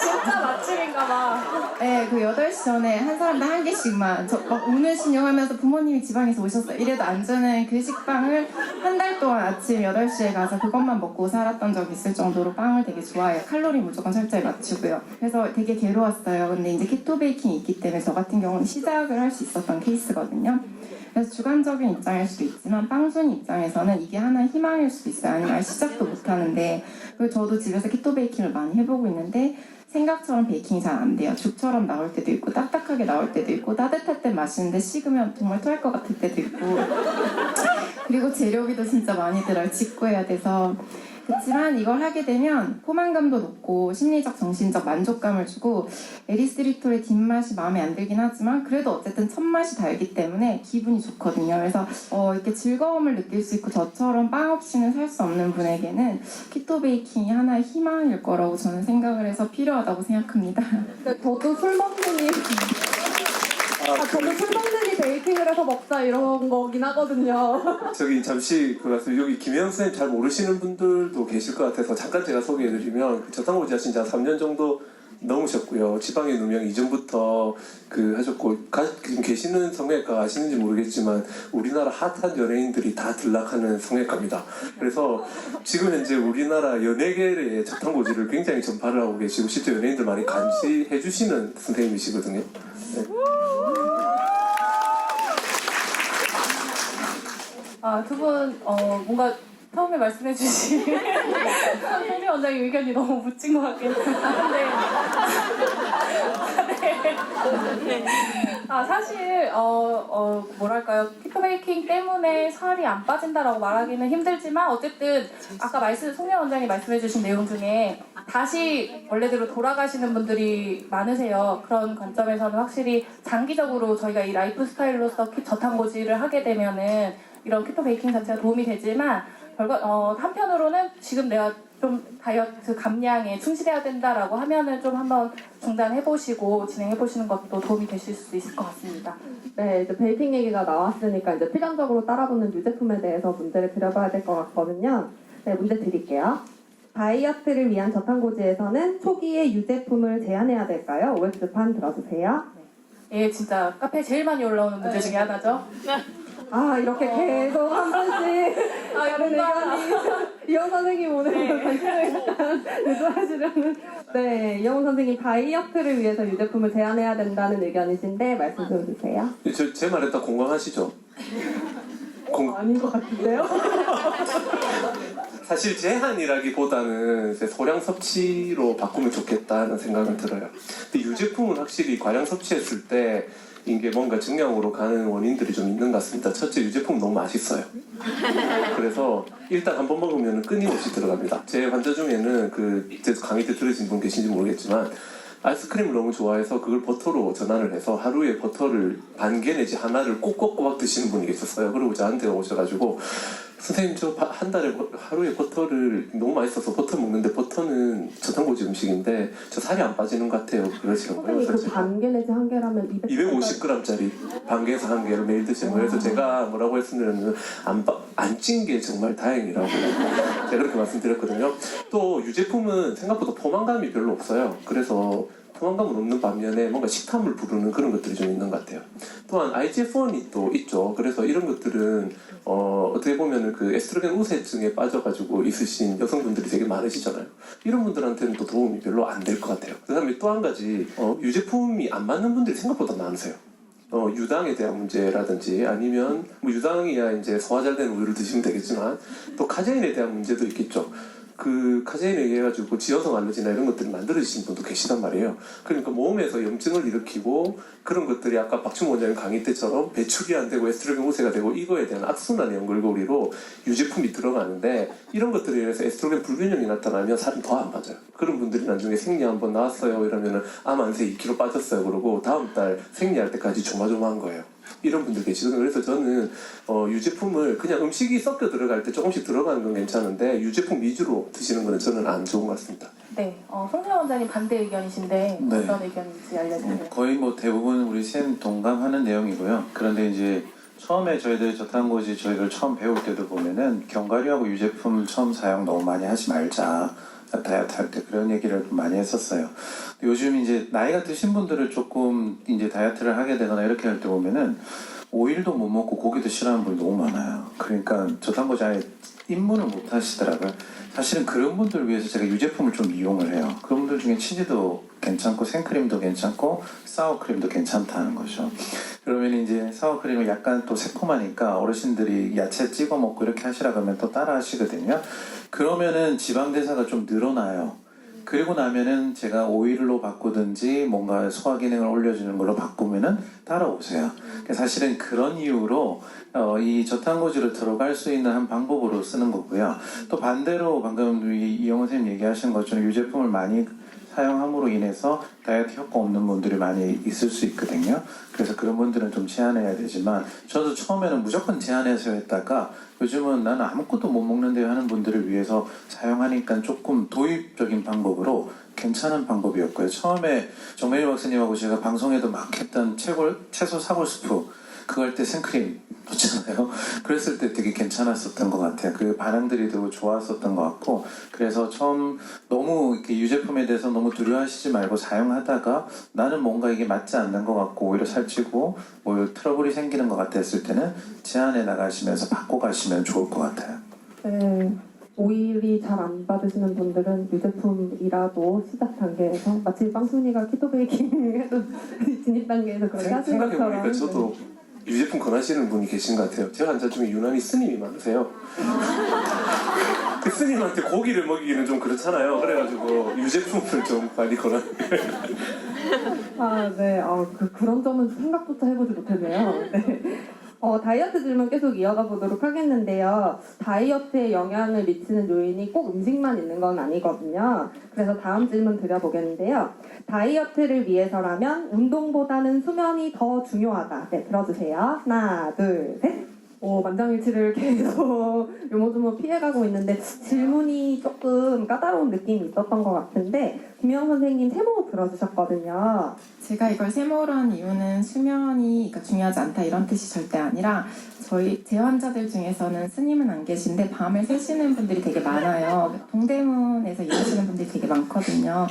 진짜 맛집인가봐. 네, 그 8시 전에 한 사람당 한 개씩만 막 우는신용 하면서 부모님이 지방에서 오셨어요. 이래도 안 주는 그 식빵을 한 달 동안 아침 8시에 가서 그것만 먹고 살았던 적이 있을 정도로 빵을 되게 좋아해요. 칼로리 무조건 철저히 맞추고요. 그래서 되게 괴로웠어요. 근데 이제 키토 베이킹이 있기 때문에 저 같은 경우는 시작을 할 수 있었던 케이스거든요. 그래서 주관적인 입장일 수도 있지만 빵순이 입장에서는 이게 하나의 희망일 수도 있어요. 아니면 시작도 못하는데 그리고 저도 집에서 키토 베이킹을 많이 해보고 있는데 생각처럼 베이킹이 잘 안 돼요. 죽처럼 나올 때도 있고 딱딱하게 나올 때도 있고 따뜻할 때 맛있는데 식으면 정말 토할 것 같을 때도 있고 그리고 재료비도 진짜 많이 들어요. 직구해야 돼서 그렇지만 이걸 하게 되면 포만감도 높고 심리적 정신적 만족감을 주고 에리스리톨의 뒷맛이 마음에 안 들긴 하지만 그래도 어쨌든 첫 맛이 달기 때문에 기분이 좋거든요. 그래서 이렇게 즐거움을 느낄 수 있고 저처럼 빵 없이는 살 수 없는 분에게는 키토 베이킹이 하나의 희망일 거라고 저는 생각을 해서 필요하다고 생각합니다. 근데 저도 술 먹느니 저도 술 먹느니 베이킹을 해서 먹자 이런 거긴 하거든요. 저기 잠시 그 말씀 여기 김혜영 선생님 잘 모르시는 분들도 계실 것 같아서 잠깐 제가 소개해드리면 저탄고지 하신 지 한 3년 정도 넘으셨고요. 지방의 누명 이전부터 하셨고 지금 계시는 성형외과 아시는지 모르겠지만 우리나라 핫한 연예인들이 다 들락하는 성형외과입니다. 그래서 지금 현재 우리나라 연예계의 저탄고지를 굉장히 전파를 하고 계시고 실제 연예인들 많이 감시해 주시는 선생님이시거든요. 네. 두 분 뭔가 처음에 말씀해주신 송재 원장님 의견이 너무 묻힌 것 같긴 한데 네. 사실 뭐랄까요, 키토 베이킹 때문에 살이 안 빠진다라고 말하기는 힘들지만 어쨌든 아까 송재 원장님 말씀해주신 내용 중에 다시 원래대로 돌아가시는 분들이 많으세요. 그런 관점에서는 확실히 장기적으로 저희가 이 라이프 스타일로서 저탄고지를 하게 되면은 이런 키토 베이킹 자체가 도움이 되지만 한편으로는 지금 내가 좀 다이어트 감량에 충실해야 된다라고 하면은 좀 한번 중단해보시고 진행해보시는 것도 도움이 되실 수 있을 것 같습니다. 네, 이제 베이킹 얘기가 나왔으니까 이제 필연적으로 따라붙는 유제품에 대해서 문제를 드려봐야 될 것 같거든요. 네, 문제 드릴게요. 다이어트를 위한 저탄고지에서는 초기에 유제품을 제한해야 될까요? OX판 들어주세요. 예, 진짜 카페에 제일 많이 올라오는 문제 중에 하나죠. 이렇게 계속 한 번씩 다른 의견이 이영 선생님 오늘 관심을 약간 유도하시려는 네, 이영 선생님 다이어트를 위해서 유제품을 제한해야 된다는 의견이신데 말씀 좀 주세요. 제 말에 다 공감하시죠? 아닌 것 같은데요? 사실 제한이라기보다는 이제 소량 섭취로 바꾸면 좋겠다는 생각은 들어요. 근데 유제품은 확실히 과량 섭취했을 때 이게 뭔가 증량으로 가는 원인들이 좀 있는 것 같습니다. 첫째, 유제품 너무 맛있어요. 그래서 일단 한 번 먹으면 끊임없이 들어갑니다. 제 환자 중에는 제 강의 때 들으신 분 계신지 모르겠지만 아이스크림을 너무 좋아해서 그걸 버터로 전환을 해서 하루에 버터를 반 개 내지 하나를 꼭꼭꼭 드시는 분이 계셨어요. 그리고 저한테 오셔가지고 선생님 저 한 달에 하루에 버터를 너무 맛있어서 버터 먹는데 버터는 저탄고지 음식인데 저 살이 안 빠지는 것 같아요. 그러시더라고요. 선생님 그 반개 내지 한 개라면 250g짜리 반개에서 한 개를 매일 드시는 거예요. 그래서 제가 뭐라고 했으면 안 찐 게 정말 다행이라고 제가 그렇게 말씀드렸거든요. 또 유제품은 생각보다 포만감이 별로 없어요. 그래서 포만감은 없는 반면에 뭔가 식탐을 부르는 그런 것들이 좀 있는 것 같아요. 또한 IGF-1이 또 있죠. 그래서 이런 것들은 어떻게 보면은 에스트로겐 우세증에 빠져가지고 있으신 여성분들이 되게 많으시잖아요. 이런 분들한테는 또 도움이 별로 안 될 것 같아요. 그 다음에 또 한 가지 유제품이 안 맞는 분들이 생각보다 많으세요. 유당에 대한 문제라든지 아니면 유당이야 이제 소화 잘 되는 우유를 드시면 되겠지만 또 카제인에 대한 문제도 있겠죠. 카제인에 의해 가지고 지혈성 알러지나 이런 것들을 만들어지신 분도 계시단 말이에요. 그러니까 몸에서 염증을 일으키고 그런 것들이 아까 박충 원장님 강의 때처럼 배출이 안 되고 에스트로겐 우세가 되고 이거에 대한 악순환의 연결고리로 유제품이 들어가는데 이런 것들에 의해서 에스트로겐 불균형이 나타나면 살은 더 안 빠져요. 그런 분들이 나중에 생리 한번 나왔어요 이러면은 암안새 2kg 빠졌어요 그러고 다음 달 생리할 때까지 조마조마한 거예요. 이런 분들 계시거든요. 그래서 저는 유제품을 그냥 음식이 섞여 들어갈 때 조금씩 들어가는 건 괜찮은데 유제품 위주로 드시는 거는 저는 안 좋은 것 같습니다. 네, 송재 원장님 반대 의견이신데 네. 어떤 의견인지 알려주세요. 거의 대부분 우리 쌤 동감하는 내용이고요. 그런데 이제 처음에 저희들 저탄고지 저희들 처음 배울 때도 보면은 견과류하고 유제품 처음 사용 너무 많이 하지 말자. 다이어트 할 때 그런 얘기를 좀 많이 했었어요. 요즘 이제 나이가 드신 분들을 조금 이제 다이어트를 하게 되거나 이렇게 할 때 보면은 오일도 못 먹고 고기도 싫어하는 분이 너무 많아요. 그러니까 저탄고지 안에 입문을 못 하시더라고요. 사실은 그런 분들을 위해서 제가 유제품을 좀 이용을 해요. 그런 분들 중에 치즈도 괜찮고 생크림도 괜찮고 사워크림도 괜찮다는 거죠. 그러면 이제 사워크림은 약간 또 새콤하니까 어르신들이 야채 찍어 먹고 이렇게 하시라 그러면 또 따라 하시거든요. 그러면은 지방 대사가 좀 늘어나요. 그리고 나면은 제가 오일로 바꾸든지 뭔가 소화 기능을 올려주는 걸로 바꾸면은 따라오세요. 그러니까 사실은 그런 이유로 이 저탄고지를 들어갈 수 있는 한 방법으로 쓰는 거고요. 또 반대로 방금 이영호 선생님 얘기하신 것처럼 유제품을 많이 사용함으로 인해서 다이어트 효과 없는 분들이 많이 있을 수 있거든요. 그래서 그런 분들은 좀 제한해야 되지만 저도 처음에는 무조건 제한해서 했다가 요즘은 나는 아무것도 못 먹는데 하는 분들을 위해서 사용하니까 조금 도입적인 방법으로 괜찮은 방법이었고요. 처음에 정명일 박사님하고 제가 방송에도 막 했던 채소 사골 스프 그거 할 때 생크림 넣잖아요. 그랬을 때 되게 괜찮았었던 것 같아요. 그 반응들이 되게 좋았었던 것 같고 그래서 처음 너무 이렇게 유제품에 대해서 너무 두려워하시지 말고 사용하다가 나는 뭔가 이게 맞지 않는 것 같고 오히려 살찌고 뭐 트러블이 생기는 것 같았을 때는 제한해 나가시면서 바꿔가시면 좋을 것 같아요. 네, 오일이 잘 안 받으시는 분들은 유제품이라도 시작 단계에서 마치 빵순이가 키토 베이킹 해도 진입 단계에서 그렇게 하시는 생각해보니까 것처럼 저도 유제품 권하시는 분이 계신 것 같아요. 제 환자 중에 유난히 스님이 많으세요. 그 스님한테 고기를 먹이기는 좀 그렇잖아요. 그래가지고 유제품을 좀 많이 권하는 아, 네. 그런 점은 생각조차 해보지 못했네요. 네. 다이어트 질문 계속 이어가 보도록 하겠는데요. 다이어트에 영향을 미치는 요인이 꼭 음식만 있는 건 아니거든요. 그래서 다음 질문 드려보겠는데요. 다이어트를 위해서라면 운동보다는 수면이 더 중요하다. 네, 들어주세요. 하나, 둘, 셋. 만장일치를 계속 요모조모 피해가고 있는데 질문이 조금 까다로운 느낌이 있었던 것 같은데 김영 선생님 세모 들어주셨거든요. 제가 이걸 세모로 한 이유는 수면이 그러니까 중요하지 않다 이런 뜻이 절대 아니라 제 환자들 중에서는 스님은 안 계신데 밤을 새시는 분들이 되게 많아요. 동대문에서 일하시는 분들이 되게 많거든요.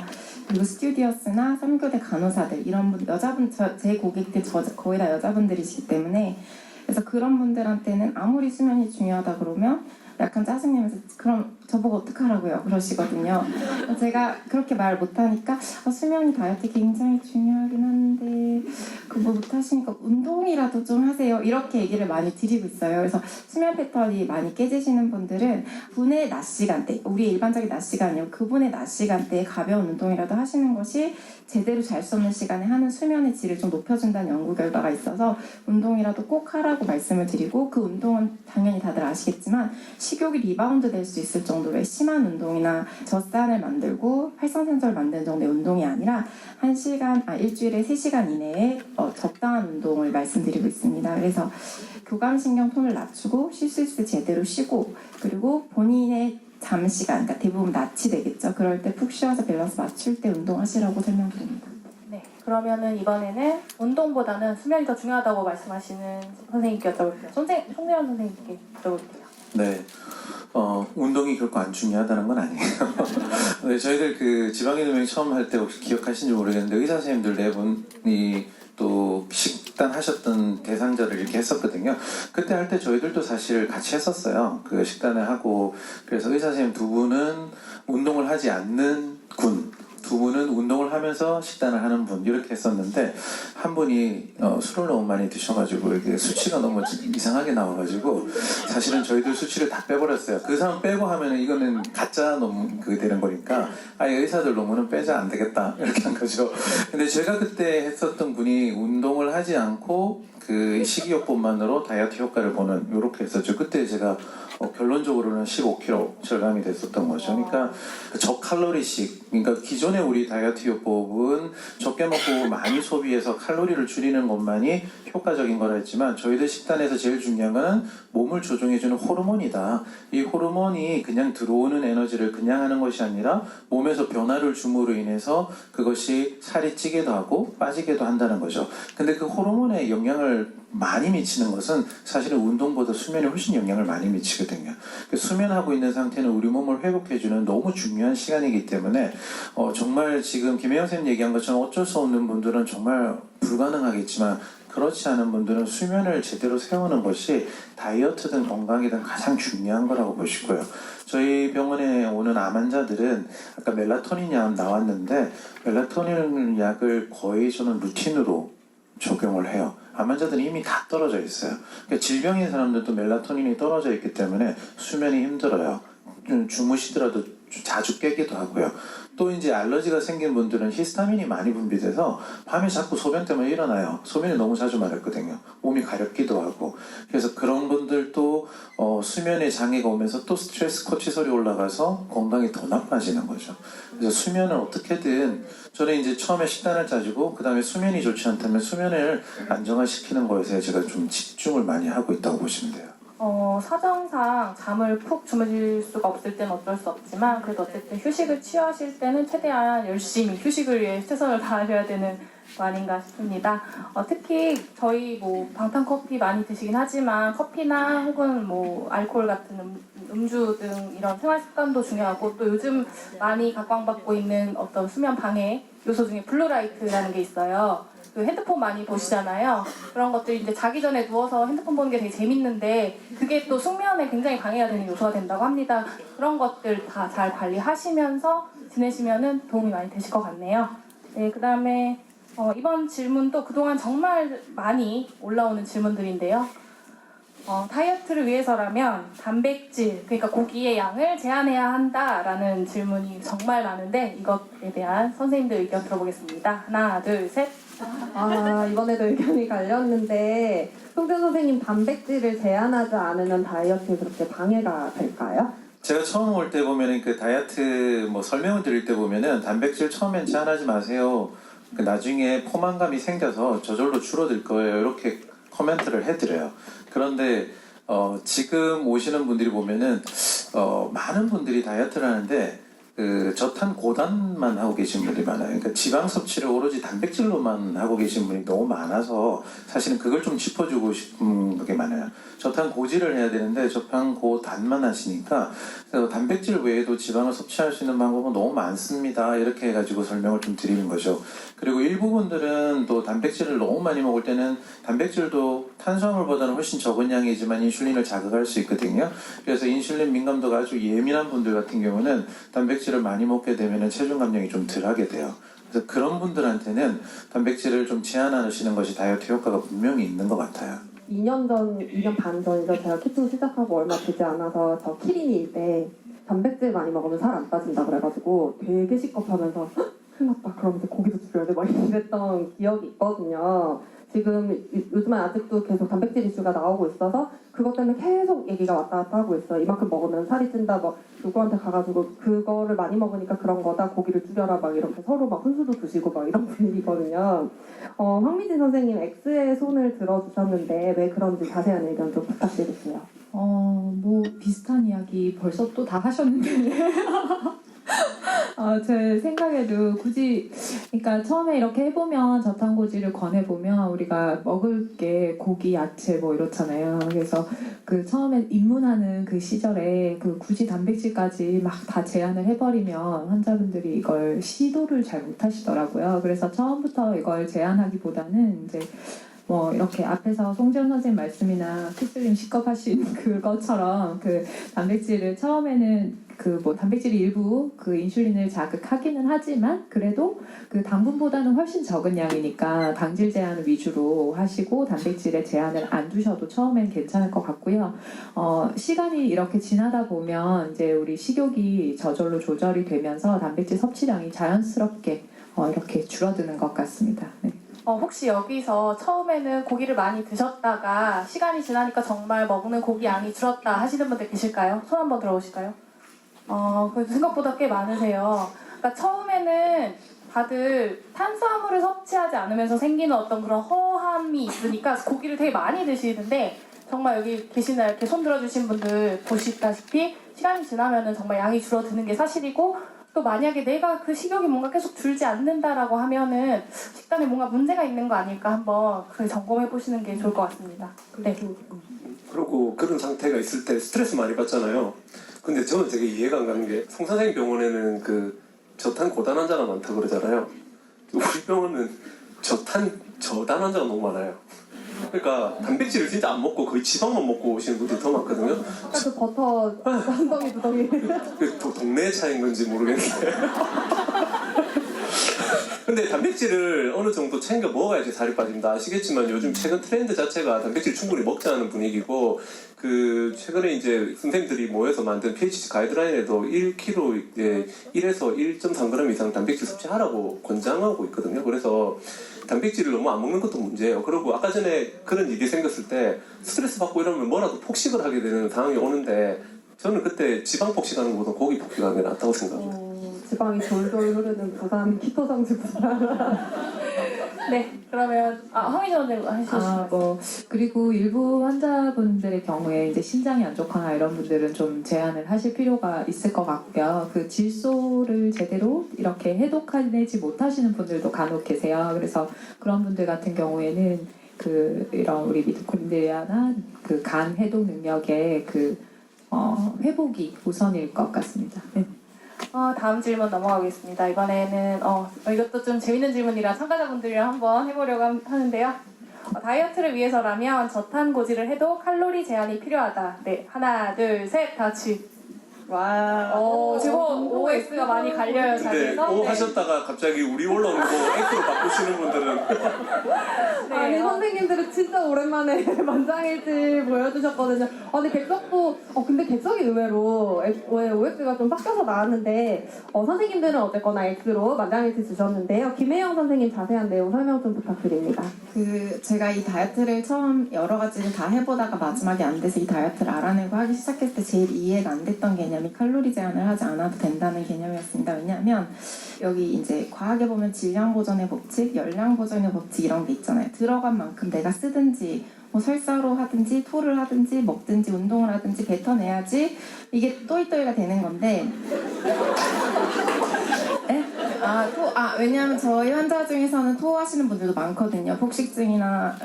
그리고 스튜디오스나 3교대 간호사들 이런 분 여자분 제 고객들 거의 다 여자분들이시기 때문에 그래서 그런 분들한테는 아무리 수면이 중요하다 그러면 약간 짜증내면서 그럼 저보고 어떡하라고요 그러시거든요. 제가 그렇게 말 못하니까 수면이 다이어트에 굉장히 중요하긴 한데 그거 못하시니까 운동이라도 좀 하세요 이렇게 얘기를 많이 드리고 있어요. 그래서 수면 패턴이 많이 깨지시는 분들은 분의 낮 시간대 우리 일반적인 낮 시간이요 그분의 낮 시간대에 가벼운 운동이라도 하시는 것이 제대로 잘 수 없는 시간에 하는 수면의 질을 좀 높여준다는 연구 결과가 있어서 운동이라도 꼭 하라고 말씀을 드리고 그 운동은 당연히 다들 아시겠지만 식욕이 리바운드 될 수 있을 정도의 심한 운동이나 젖산을 만들고 활성산소를 만드는 정도의 운동이 아니라 일주일에 3시간 이내에 적당한 운동을 말씀드리고 있습니다. 그래서 교감신경 톤을 낮추고 쉴 수 있을 때 제대로 쉬고 그리고 본인의 잠 시간, 그러니까 대부분 낮이 되겠죠. 그럴 때 푹 쉬어서 밸런스 맞출 때 운동하시라고 설명드립니다. 네, 그러면은 이번에는 운동보다는 수면이 더 중요하다고 말씀하시는 선생님께 여쭤볼게요. 송재현 선생님께 여쭤볼게요. 네. 운동이 결코 안 중요하다는 건 아니에요. 네, 저희들 그 지방인후명 처음 할 때 혹시 기억하시는지 모르겠는데 의사 선생님들 4분이 또 식단 하셨던 대상자를 이렇게 했었거든요. 그때 할 때 저희들도 사실 같이 했었어요. 그 식단을 하고 그래서 의사 선생님 2분은 운동을 하지 않는 군 2분은 운동을 하면서 식단을 하는 분 이렇게 했었는데 한 분이 술을 너무 많이 드셔가지고 이렇게 수치가 너무 이상하게 나와가지고 사실은 저희들 수치를 다 빼버렸어요. 그 사람 빼고 하면은 이거는 가짜 놈 그게 되는 거니까 아예 의사들 놈은 빼자 안 되겠다 이렇게 한 거죠. 근데 제가 그때 했었던 분이 운동을 하지 않고 그 식이요법만으로 다이어트 효과를 보는 이렇게 했었죠. 그때 제가 결론적으로는 15kg 절감이 됐었던 거죠. 그러니까 저칼로리식, 그러니까 기존의 우리 다이어트 요법은 적게 먹고 많이 소비해서 칼로리를 줄이는 것만이 효과적인 거라 했지만 저희들 식단에서 제일 중요한 거는 몸을 조종해주는 호르몬이다. 이 호르몬이 그냥 들어오는 에너지를 그냥 하는 것이 아니라 몸에서 변화를 줌으로 인해서 그것이 살이 찌게도 하고 빠지게도 한다는 거죠. 근데 그 호르몬에 영향을 많이 미치는 것은 사실은 운동보다 수면에 훨씬 영향을 많이 미치거든요. 수면하고 있는 상태는 우리 몸을 회복해주는 너무 중요한 시간이기 때문에 정말 지금 김혜영 선생님 얘기한 것처럼 어쩔 수 없는 분들은 정말 불가능하겠지만 그렇지 않은 분들은 수면을 제대로 세우는 것이 다이어트든 건강이든 가장 중요한 거라고 보시고요. 저희 병원에 오는 암 환자들은 아까 멜라토닌 약 나왔는데 멜라토닌 약을 거의 저는 루틴으로 적용을 해요. 암 환자들은 이미 다 떨어져 있어요. 그러니까 질병인 사람들도 멜라토닌이 떨어져 있기 때문에 수면이 힘들어요. 주무시더라도 자주 깨기도 하고요. 또 이제 알러지가 생긴 분들은 히스타민이 많이 분비돼서 밤에 자꾸 소변 때문에 일어나요. 소변이 너무 자주 마렵거든요. 몸이 가렵기도 하고. 그래서 그런 분들도 수면에 장애가 오면서 또 스트레스 코티솔이 올라가서 건강이 더 나빠지는 거죠. 그래서 수면을 어떻게든 저는 이제 처음에 식단을 짜주고 그 다음에 수면이 좋지 않다면 수면을 안정화시키는 거에서 제가 좀 집중을 많이 하고 있다고 보시면 돼요. 사정상 잠을 푹 주무실 수가 없을 때는 어쩔 수 없지만 그래도 어쨌든 휴식을 취하실 때는 최대한 열심히 휴식을 위해 최선을 다하셔야 되는 거 아닌가 싶습니다. 특히 저희 뭐 방탄커피 많이 드시긴 하지만 커피나 혹은 뭐 알코올 같은 음주 등 이런 생활 습관도 중요하고 또 요즘 많이 각광받고 있는 어떤 수면 방해 요소 중에 블루라이트라는 게 있어요. 그 핸드폰 많이 보시잖아요. 그런 것들이 이제 자기 전에 누워서 핸드폰 보는 게 되게 재밌는데 그게 또 숙면에 굉장히 방해가 되는 요소가 된다고 합니다. 그런 것들 다 잘 관리하시면서 지내시면은 도움이 많이 되실 것 같네요. 네, 그 다음에 이번 질문도 그동안 정말 많이 올라오는 질문들인데요. 다이어트를 위해서라면 단백질, 그러니까 고기의 양을 제한해야 한다라는 질문이 정말 많은데 이것에 대한 선생님들 의견 들어보겠습니다. 하나, 둘, 셋. 이번에도 의견이 갈렸는데 송재 선생님 단백질을 제한하지 않으면 다이어트에 그렇게 방해가 될까요? 제가 처음 올 때 보면은 그 다이어트 뭐 설명을 드릴 때 보면은 단백질 처음엔 제한하지 마세요. 그 나중에 포만감이 생겨서 저절로 줄어들 거예요. 이렇게 코멘트를 해드려요. 그런데 지금 오시는 분들이 보면은 많은 분들이 다이어트를 하는데 그 저탄 고단만 하고 계신 분들이 많아요. 그러니까 지방 섭취를 오로지 단백질로만 하고 계신 분이 너무 많아서 사실은 그걸 좀 짚어주고 싶은 게 많아요. 저탄 고지를 해야 되는데 저탄 고단만 하시니까 단백질 외에도 지방을 섭취할 수 있는 방법은 너무 많습니다. 이렇게 해가지고 설명을 좀 드리는 거죠. 그리고 일부 분들은 또 단백질을 너무 많이 먹을 때는 단백질도 탄수화물보다는 훨씬 적은 양이지만 인슐린을 자극할 수 있거든요. 그래서 인슐린 민감도가 아주 예민한 분들 같은 경우는 단백질을 많이 먹게 되면 체중 감량이 좀 덜하게 돼요. 그래서 그런 분들한테는 단백질을 좀 제한하시는 것이 다이어트 효과가 분명히 있는 것 같아요. 2년 반 전이죠. 제가 키토 시작하고 얼마 되지 않아서 저 키린일 때 단백질 많이 먹으면 살 안 빠진다 그래가지고 되게 시겁하면서 큰일 났다 그러면서 고기도 줄여야 돼 막 이랬던 기억이 있거든요. 지금 요즘은 아직도 계속 단백질 이슈가 나오고 있어서 그것 때문에 계속 얘기가 왔다 갔다 하고 있어요. 이만큼 먹으면 살이 찐다 막 누구한테 가가지고 그거를 많이 먹으니까 그런 거다 고기를 줄여라 막 이렇게 서로 막 훈수도 두시고 막 이런 분위기거든요. 황미진 선생님 X의 손을 들어주셨는데 왜 그런지 자세한 의견 좀 부탁드릴게요. 뭐 비슷한 이야기 벌써 또 다 하셨는데 제 생각에도 굳이 그러니까 처음에 이렇게 해보면 저탄고지를 권해보면 우리가 먹을 게 고기, 야채 뭐 이렇잖아요. 그래서 그 처음에 입문하는 그 시절에 그 굳이 단백질까지 막 다 제한을 해버리면 환자분들이 이걸 시도를 잘 못하시더라고요. 그래서 처음부터 이걸 제한하기보다는 이제 뭐 이렇게 앞에서 송재훈 선생님 말씀이나 키슬님 시겁하신 그것처럼 그 단백질을 처음에는 그 뭐 단백질이 일부 그 인슐린을 자극하기는 하지만 그래도 그 당분보다는 훨씬 적은 양이니까 당질 제한을 위주로 하시고 단백질에 제한을 안 두셔도 처음엔 괜찮을 것 같고요. 시간이 이렇게 지나다 보면 이제 우리 식욕이 저절로 조절이 되면서 단백질 섭취량이 자연스럽게 이렇게 줄어드는 것 같습니다. 네. 혹시 여기서 처음에는 고기를 많이 드셨다가 시간이 지나니까 정말 먹는 고기 양이 줄었다 하시는 분들 계실까요? 손 한번 들어보실까요? 그래도 생각보다 꽤 많으세요. 그러니까 처음에는 다들 탄수화물을 섭취하지 않으면서 생기는 어떤 그런 허함이 있으니까 고기를 되게 많이 드시는데 정말 여기 계시나 이렇게 손 들어주신 분들 보시다시피 시간이 지나면은 정말 양이 줄어드는 게 사실이고 또 만약에 내가 그 식욕이 뭔가 계속 줄지 않는다라고 하면은 식단에 뭔가 문제가 있는 거 아닐까 한번 점검해 보시는 게 좋을 것 같습니다. 네. 그리고 그런 상태가 있을 때 스트레스 많이 받잖아요. 근데 저는 되게 이해가 안 가는 게 성산생 병원에는 그 저탄 고단 환자가 많다 그러잖아요. 우리 병원은 저단 환자가 너무 많아요. 그러니까 단백질을 진짜 안 먹고 거의 지방만 먹고 오시는 분들이 더 많거든요. 그 버터 한 덩이 두 덩이 동네 차이인 건지 모르겠는데 근데 단백질을 어느 정도 챙겨 먹어야지 살이 빠집니다. 아시겠지만 요즘 최근 트렌드 자체가 단백질 충분히 먹자는 분위기고, 그 최근에 이제 선생님들이 모여서 만든 PHC 가이드라인에도 1kg 이제 1에서 1.3g 이상 단백질 섭취하라고 권장하고 있거든요. 그래서 단백질을 너무 안 먹는 것도 문제예요. 그리고 아까 전에 그런 일이 생겼을 때 스트레스 받고 이러면 뭐라도 폭식을 하게 되는 상황이 오는데, 저는 그때 지방 폭식하는 것보다 고기 폭식하는 게 낫다고 생각합니다. 지방이 졸졸 흐르는 부산 키토성지 부산. 네, 그러면 황희정 원장님 하시죠. 그리고 일부 환자분들의 경우에 이제 신장이 안 좋거나 이런 분들은 좀 제한을 하실 필요가 있을 것 같고요. 그 질소를 제대로 이렇게 해독해내지 못하시는 분들도 간혹 계세요. 그래서 그런 분들 같은 경우에는 이런 우리 미토콘드리아나 그 간 해독 능력의 회복이 우선일 것 같습니다. 네. 다음 질문 넘어가겠습니다. 이번에는 이것도 좀 재밌는 질문이라 참가자분들이랑 한번 해보려고 하는데요. 다이어트를 위해서라면 저탄고지를 해도 칼로리 제한이 필요하다. 네, 하나, 둘, 셋, 다 같이. 와. 지금 OX가 많이 갈려요, 근데 자리에서. O 네. 하셨다가 갑자기 우리 올라오는 거 X로 바꾸시는 분들은 네, 아니 선생님들은 진짜 오랜만에 만장일치 보여주셨거든요. 근데 객석도 근데 객석이 의외로 OX가 좀 바뀌어서 나왔는데 선생님들은 어쨌거나 X로 만장일치 주셨는데요. 김혜영 선생님 자세한 내용 설명 좀 부탁드립니다. 제가 이 다이어트를 처음 여러 가지를 다 해보다가 마지막에 안 돼서 이 다이어트를 알아내고 하기 시작했을 때 제일 이해가 안 됐던 개념이 칼로리 제한을 하지 않아도 된다는 개념이었습니다. 왜냐하면 여기 이제 과학에 보면 질량 보존의 법칙, 열량 보존의 법칙 이런 게 있잖아요. 들어간 만큼 내가 쓰든지 뭐 설사로 하든지 토를 하든지 먹든지 운동을 하든지 뱉어내야지 이게 또이또이가 되는 건데 왜냐하면 저희 환자 중에서는 토하시는 분들도 많거든요. 폭식증이나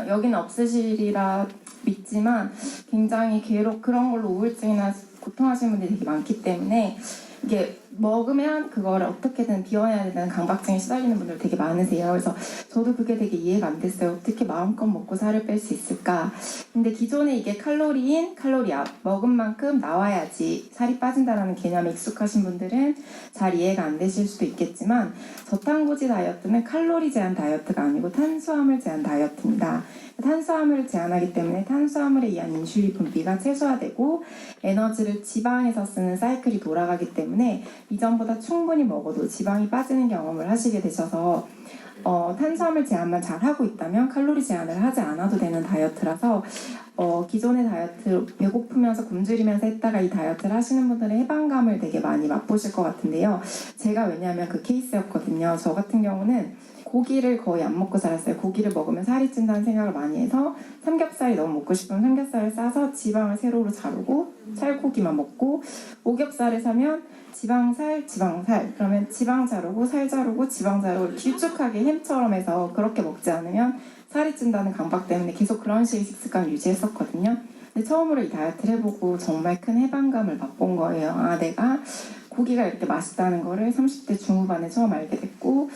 여기는 없으시리라 믿지만 굉장히 그런 걸로 우울증이나 고통하시는 분들이 되게 많기 때문에 이게 먹으면 그거를 어떻게든 비워내야 된다는 강박증에 시달리는 분들 되게 많으세요. 그래서 저도 그게 되게 이해가 안 됐어요. 어떻게 마음껏 먹고 살을 뺄 수 있을까? 근데 기존에 이게 칼로리 인, 칼로리 아웃, 먹은 만큼 나와야지 살이 빠진다는 개념에 익숙하신 분들은 잘 이해가 안 되실 수도 있겠지만 저탄고지 다이어트는 칼로리 제한 다이어트가 아니고 탄수화물 제한 다이어트입니다. 탄수화물을 제한하기 때문에 탄수화물에 의한 인슐린 분비가 최소화되고 에너지를 지방에서 쓰는 사이클이 돌아가기 때문에 이전보다 충분히 먹어도 지방이 빠지는 경험을 하시게 되셔서 탄수화물 제한만 잘 하고 있다면 칼로리 제한을 하지 않아도 되는 다이어트라서 기존의 다이어트 배고프면서 굶주리면서 했다가 이 다이어트를 하시는 분들은 해방감을 되게 많이 맛보실 것 같은데요. 제가 왜냐하면 그 케이스였거든요. 저 같은 경우는 고기를 거의 안 먹고 살았어요. 고기를 먹으면 살이 찐다는 생각을 많이 해서 삼겹살이 너무 먹고 싶으면 삼겹살을 싸서 지방을 세로로 자르고 살코기만 먹고, 오겹살을 사면 지방살 그러면 지방 자르고 살 자르고 지방 자르고 길쭉하게 햄처럼 해서 그렇게 먹지 않으면 살이 찐다는 강박 때문에 계속 그런 식의 식습관을 유지했었거든요. 근데 처음으로 이 다이어트를 해보고 정말 큰 해방감을 맛본 거예요. 내가 고기가 이렇게 맛있다는 거를 30대 중후반에 처음 알게 됐고,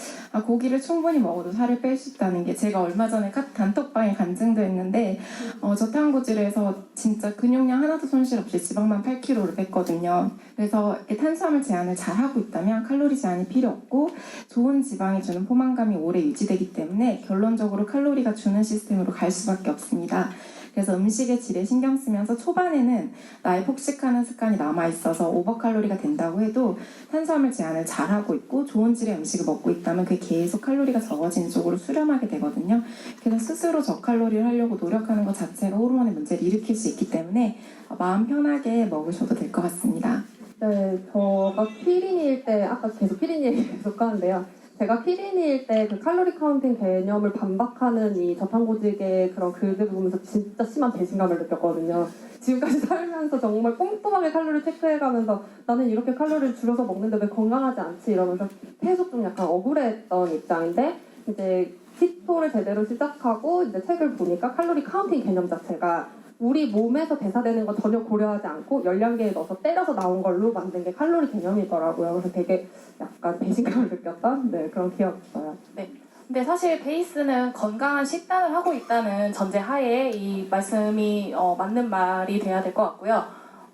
고기를 충분히 먹어도 살을 뺄 수 있다는 게, 제가 얼마 전에 단톡방에 간증도 했는데 저탄고지를 해서 진짜 근육량 하나도 손실 없이 지방만 8kg를 뺐거든요. 그래서 이렇게 탄수화물 제한을 잘 하고 있다면 칼로리 제한이 필요 없고 좋은 지방이 주는 포만감이 오래 유지되기 때문에 결론적으로 칼로리가 주는 시스템으로 갈 수밖에 없습니다. 그래서 음식의 질에 신경 쓰면서 초반에는 나의 폭식하는 습관이 남아있어서 오버칼로리가 된다고 해도 탄수화물 제한을 잘하고 있고 좋은 질의 음식을 먹고 있다면 그게 계속 칼로리가 적어지는 쪽으로 수렴하게 되거든요. 그래서 스스로 저칼로리를 하려고 노력하는 것 자체가 호르몬의 문제를 일으킬 수 있기 때문에 마음 편하게 먹으셔도 될 것 같습니다. 네, 저가 피린이일 때 아까 계속 피린 얘기 계속 하는데요. 제가 피린이일 때 그 칼로리 카운팅 개념을 반박하는 이 저탄고지의 그런 글들 보면서 진짜 심한 배신감을 느꼈거든요. 지금까지 살면서 정말 꼼꼼하게 칼로리 체크해가면서 나는 이렇게 칼로리를 줄여서 먹는데 왜 건강하지 않지 이러면서 계속 좀 약간 억울했던 입장인데, 이제 키토를 제대로 시작하고 이제 책을 보니까 칼로리 카운팅 개념 자체가 우리 몸에서 대사되는 거 전혀 고려하지 않고 열량계에 넣어서 때려서 나온 걸로 만든 게 칼로리 개념이더라고요. 그래서 되게 약간 배신감을 느꼈던 그런 기억이 있어요. 네. 근데 사실 베이스는 건강한 식단을 하고 있다는 전제 하에 이 말씀이 맞는 말이 돼야 될 것 같고요.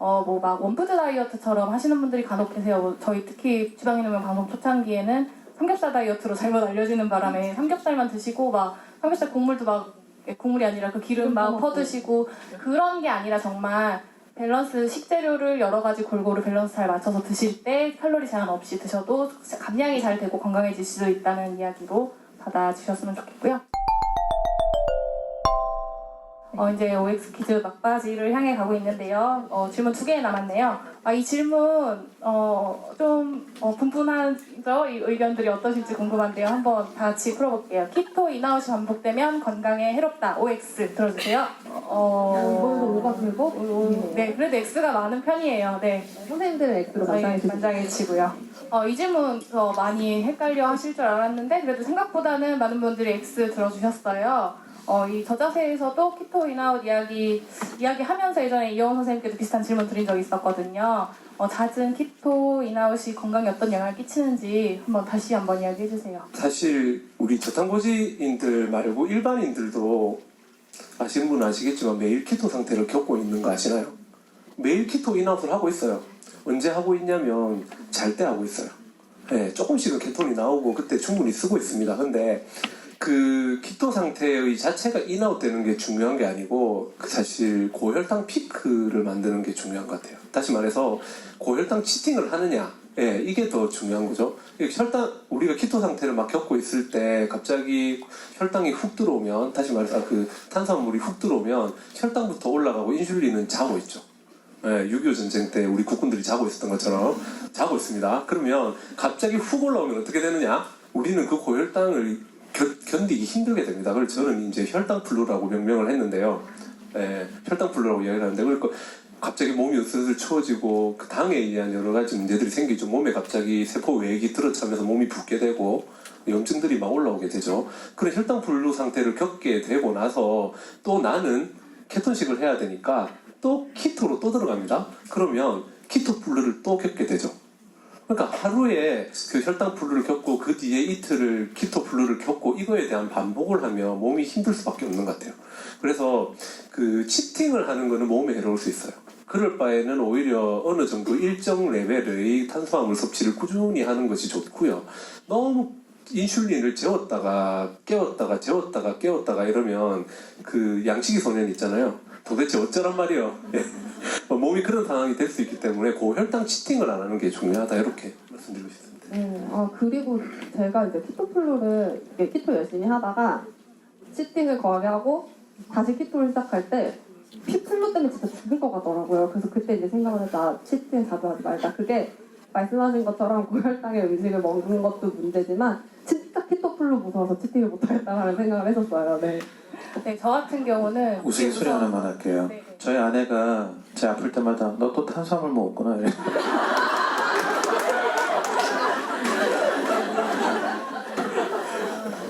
막 원푸드 다이어트처럼 하시는 분들이 간혹 계세요. 저희 특히 지방인후명 방송 초창기에는 삼겹살 다이어트로 잘못 알려지는 바람에 삼겹살만 드시고 막 삼겹살 국물도 막 국물이 아니라 그 기름 막 퍼드시고 그런 게 아니라 정말 밸런스 식재료를 여러 가지 골고루 밸런스 잘 맞춰서 드실 때 칼로리 제한 없이 드셔도 감량이 잘 되고 건강해질 수 있다는 이야기로 받아주셨으면 좋겠고요. 이제 OX 퀴즈 막바지를 향해 가고 있는데요. 질문 2개 남았네요. 이 질문 좀 분분하죠? 이 의견들이 어떠실지 궁금한데요. 한번 다 같이 풀어볼게요. 키토 인아웃이 반복되면 건강에 해롭다. OX 들어주세요. 이번에도 뭐가 들고? 네, 그래도 X가 많은 편이에요. 네. 선생님들은 X로 저희 만장해주세요. 만장일치고요. 이 질문 많이 헷갈려 하실 줄 알았는데 그래도 생각보다는 많은 분들이 X 들어주셨어요. 이 저자세에서도 키토 인아웃 이야기하면서 예전에 이영훈 선생님께도 비슷한 질문 드린 적이 있었거든요. 잦은 키토 인아웃이 건강에 어떤 영향을 끼치는지 다시 한번 이야기해 주세요. 사실 우리 저탄고지인들 말고 일반인들도 아시는 분은 아시겠지만 매일 키토 상태를 겪고 있는 거 아시나요? 매일 키토 인아웃을 하고 있어요. 언제 하고 있냐면 잘 때 하고 있어요. 네, 조금씩은 케톤이 나오고 그때 충분히 쓰고 있습니다. 근데 그 키토 상태의 자체가 인아웃 되는 게 중요한 게 아니고 사실 고혈당 피크를 만드는 게 중요한 것 같아요. 다시 말해서 고혈당 치팅을 하느냐, 이게 더 중요한 거죠. 우리가 키토 상태를 막 겪고 있을 때 갑자기 혈당이 훅 들어오면, 다시 말해서 그 탄수화물이 훅 들어오면 혈당부터 올라가고 인슐린은 자고 있죠. 6.25 전쟁 때 우리 국군들이 자고 있었던 것처럼 자고 있습니다. 그러면 갑자기 훅 올라오면 어떻게 되느냐? 우리는 그 고혈당을 견디기 힘들게 됩니다. 그래서 저는 이제 혈당플루라고 명명을 했는데요. 혈당플루라고 이야기를 하는데, 그러니까 갑자기 몸이 슬슬 추워지고 그 당에 의한 여러 가지 문제들이 생기죠. 몸에 갑자기 세포 외액이 들어차면서 몸이 붓게 되고 염증들이 막 올라오게 되죠. 그런 혈당플루 상태를 겪게 되고 나서 또 나는 케톤식을 해야 되니까 또 키토로 또 들어갑니다. 그러면 키토플루를 또 겪게 되죠. 그러니까 하루에 그 혈당플루를 겪고 그 뒤에 이틀을 키토플루를 겪고 이거에 대한 반복을 하면 몸이 힘들 수밖에 없는 것 같아요. 그래서 그 치팅을 하는 거는 몸에 해로울 수 있어요. 그럴 바에는 오히려 어느 정도 일정 레벨의 탄수화물 섭취를 꾸준히 하는 것이 좋고요. 너무 인슐린을 재웠다가 깨웠다가 재웠다가 깨웠다가 이러면 그 양치기 소년 있잖아요. 도대체 어쩌란 말이요. 몸이 그런 상황이 될 수 있기 때문에 고혈당 치팅을 안 하는 게 중요하다, 이렇게 말씀드리고 싶습니다. 그리고 제가 이제 키토 열심히 하다가 치팅을 거하게 하고 다시 키토를 시작할 때 피플루 때문에 진짜 죽을 것 같더라고요. 그래서 그때 이제 생각을 했다. 치팅 자주 하지 말자. 그게 말씀하신 것처럼 고혈당의 음식을 먹는 것도 문제지만 진짜 키토플루 무서워서 치팅을 못하겠다라는 생각을 했었어요. 네. 네, 저 같은 경우는 우스갯소리 하나만 할게요. 네. 저희 아내가 제 아플 때마다 너 또 탄수화물 먹었구나 이래.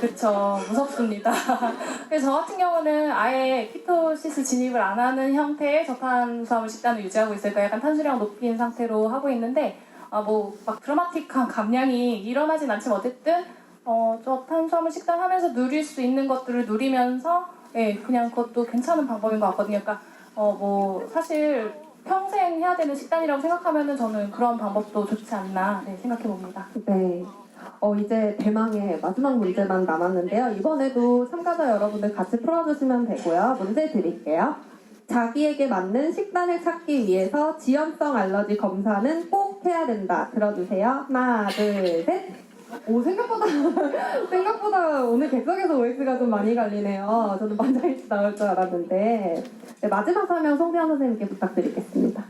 그쵸, 무섭습니다. 그래서 저 같은 경우는 아예 키토시스 진입을 안 하는 형태의 저탄수화물 식단을 유지하고 있어요. 그러니까 약간 탄수량 높인 상태로 하고 있는데 막 드라마틱한 감량이 일어나진 않지만 어쨌든 저탄수화물 식단 하면서 누릴 수 있는 것들을 누리면서 그냥 그것도 괜찮은 방법인 것 같거든요. 그러니까 사실 평생 해야 되는 식단이라고 생각하면은 저는 그런 방법도 좋지 않나 생각해 봅니다. 네. 이제 대망의 마지막 문제만 남았는데요. 이번에도 참가자 여러분들 같이 풀어주시면 되고요. 문제 드릴게요. 자기에게 맞는 식단을 찾기 위해서 지연성 알러지 검사는 꼭 해야 된다. 들어주세요. 하나, 둘, 셋. 오, 생각보다 오늘 객석에서 OX가 좀 많이 갈리네요. 저는 만장일치 나올 줄 알았는데. 네, 마지막 설명 송대현 선생님께 부탁드리겠습니다.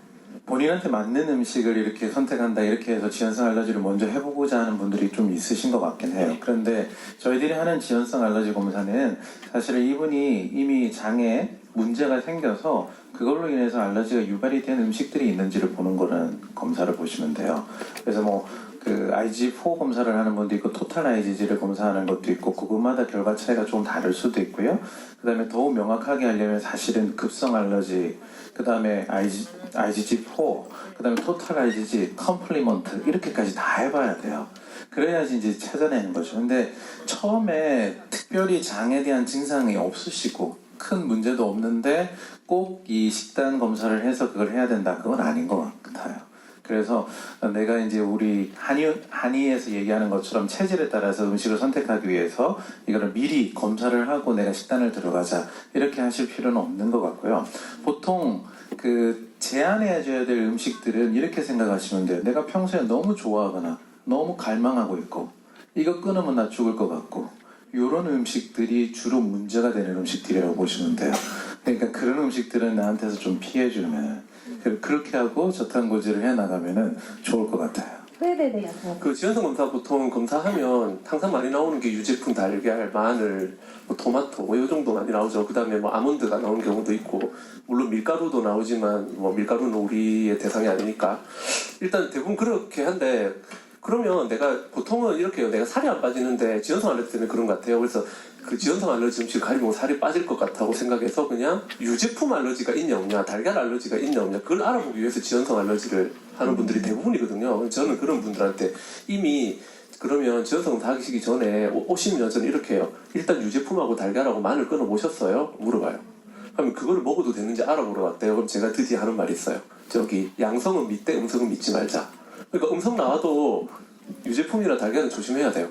본인한테 맞는 음식을 이렇게 선택한다 이렇게 해서 지연성 알러지를 먼저 해보고자 하는 분들이 좀 있으신 것 같긴 해요. 그런데 저희들이 하는 지연성 알러지 검사는 사실 이분이 이미 장에 문제가 생겨서 그걸로 인해서 알러지가 유발이 된 음식들이 있는지를 보는 거는 검사를 보시면 돼요. 그래서 그 IgG4 검사를 하는 분도 있고 토탈 IgG를 검사하는 것도 있고 그것마다 결과 차이가 좀 다를 수도 있고요. 그 다음에 더욱 명확하게 하려면 사실은 급성 알러지, 그 다음에 IgG4, 그 다음에 토탈 IgG, 컴플리먼트 이렇게까지 다 해봐야 돼요. 그래야지 이제 찾아내는 거죠. 근데 처음에 특별히 장에 대한 증상이 없으시고 큰 문제도 없는데 꼭 이 식단 검사를 해서 그걸 해야 된다, 그건 아닌 것 같아요. 그래서 내가 이제 우리 한의에서 얘기하는 것처럼 체질에 따라서 음식을 선택하기 위해서 이거를 미리 검사를 하고 내가 식단을 들어가자 이렇게 하실 필요는 없는 것 같고요. 보통 그 제한해줘야 될 음식들은 이렇게 생각하시면 돼요. 내가 평소에 너무 좋아하거나 너무 갈망하고 있고 이거 끊으면 나 죽을 것 같고 이런 음식들이 주로 문제가 되는 음식들이라고 보시면 돼요. 그러니까 그런 음식들은 나한테서 좀 피해주면 그렇게 하고 저탄고지를 해나가면 좋을 것 같아요. 네네네. 그 지연성 검사 보통 검사하면 항상 많이 나오는 게 유제품, 달걀, 마늘, 뭐 토마토 뭐 이 정도 많이 나오죠. 그 다음에 뭐 아몬드가 나오는 경우도 있고 물론 밀가루도 나오지만 뭐 밀가루는 우리의 대상이 아니니까 일단 대부분 그렇게 한데 그러면 내가 보통은 이렇게 해요. 내가 살이 안 빠지는데 지연성 알레르기 때문에 그런 것 같아요. 그래서 그 지연성 알러지 음식을 가리면 살이 빠질 것 같다고 생각해서 그냥 유제품 알러지가 있냐 없냐, 달걀 알러지가 있냐 없냐 그걸 알아보기 위해서 지연성 알러지를 하는 분들이 대부분이거든요. 저는 그런 분들한테 이미 그러면 지연성 검사 하시기 전에 오시면 저는 이렇게 해요. 일단 유제품하고 달걀하고 마늘 끊어 보셨어요? 물어봐요. 그러면 그거를 먹어도 되는지 알아보러 왔대요. 그럼 제가 드디어 하는 말이 있어요. 저기 양성은 믿되 음성은 믿지 말자. 그러니까 음성 나와도 유제품이나 달걀은 조심해야 돼요.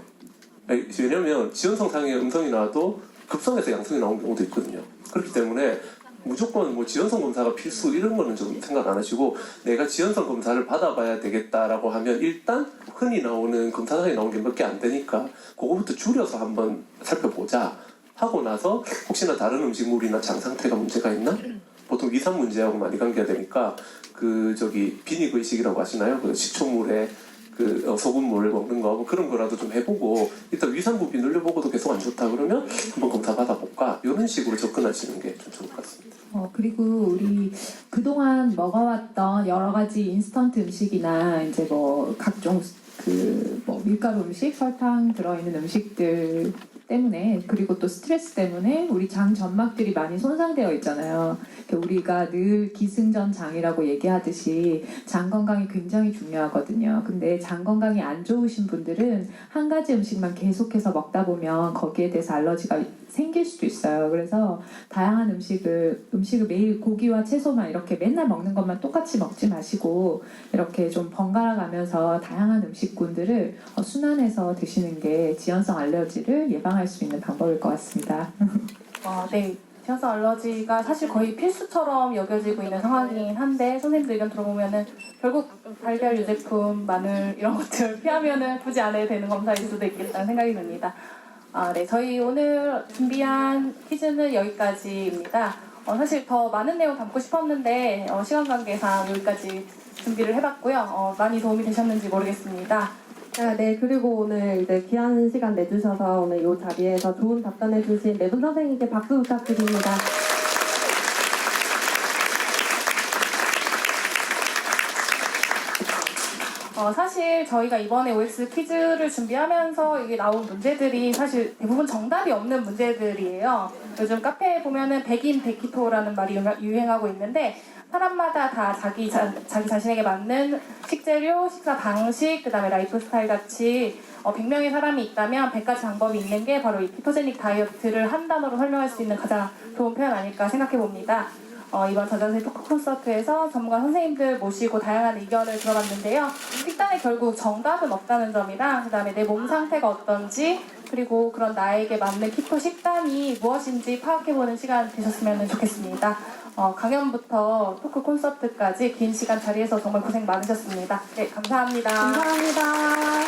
왜냐면 지연성상의 음성이 나와도 급성에서 양성이 나온 경우도 있거든요. 그렇기 때문에 무조건 뭐 지연성 검사가 필수 이런 거는 좀 생각 안 하시고 내가 지연성 검사를 받아봐야 되겠다라고 하면 일단 흔히 나오는 검사상에 나온 게 몇 개 안 되니까 그거부터 줄여서 한번 살펴보자 하고 나서 혹시나 다른 음식물이나 장 상태가 문제가 있나? 보통 위산 문제하고 많이 관계가 되니까 그 저기 비니그의식이라고 하시나요? 그 식초물에 그 소금물 먹는 거 뭐 그런 거라도 좀 해보고 일단 위산부비 늘려보고도 계속 안 좋다 그러면 한번 검사 받아볼까 이런 식으로 접근하시는 게 좀 좋을 것 같습니다. 그리고 우리 그동안 먹어왔던 여러 가지 인스턴트 음식이나 이제 뭐 각종 그 뭐 밀가루 음식, 설탕 들어있는 음식들 때문에 그리고 또 스트레스 때문에 우리 장 점막들이 많이 손상되어 있잖아요. 우리가 늘 기승전장이라고 얘기하듯이 장 건강이 굉장히 중요하거든요. 근데 장 건강이 안 좋으신 분들은 한 가지 음식만 계속해서 먹다 보면 거기에 대해서 알러지가 생길 수도 있어요. 그래서 다양한 음식을 매일 고기와 채소만 이렇게 맨날 먹는 것만 똑같이 먹지 마시고 이렇게 좀 번갈아 가면서 다양한 음식군들을 순환해서 드시는 게 지연성 알러지를 예방할 수 있는 방법일 것 같습니다. 네. 지연성 알러지가 사실 거의 필수처럼 여겨지고 있는 상황이긴 한데 선생님들 의견 들어보면은 결국 달걀 유제품, 마늘 이런 것들 피하면은 굳이 안 해도 되는 검사일 수도 있겠다는 생각이 듭니다. 네, 저희 오늘 준비한 퀴즈는 여기까지입니다. 사실 더 많은 내용 담고 싶었는데 시간 관계상 여기까지 준비를 해봤고요. 많이 도움이 되셨는지 모르겠습니다. 네, 그리고 오늘 이제 귀한 시간 내주셔서 오늘 이 자리에서 좋은 답변해주신 매분 선생님께 박수 부탁드립니다. 사실 저희가 이번에 OX 퀴즈를 준비하면서 이게 나온 문제들이 사실 대부분 정답이 없는 문제들이에요. 요즘 카페에 보면은 백인 백키토라는 말이 유행하고 있는데 사람마다 다 자기 자신에게 맞는 식재료, 식사 방식, 그다음에 라이프 스타일 같이 100명의 사람이 있다면 100가지 방법이 있는 게 바로 이 키토제닉 다이어트를 한 단어로 설명할 수 있는 가장 좋은 표현 아닐까 생각해 봅니다. 이번 저자세 토크 콘서트에서 전문가 선생님들 모시고 다양한 의견을 들어봤는데요. 식단에 결국 정답은 없다는 점이랑 그다음에 내 몸 상태가 어떤지 그리고 그런 나에게 맞는 키토 식단이 무엇인지 파악해보는 시간 되셨으면 좋겠습니다. 강연부터 토크 콘서트까지 긴 시간 자리에서 정말 고생 많으셨습니다. 네, 감사합니다. 감사합니다.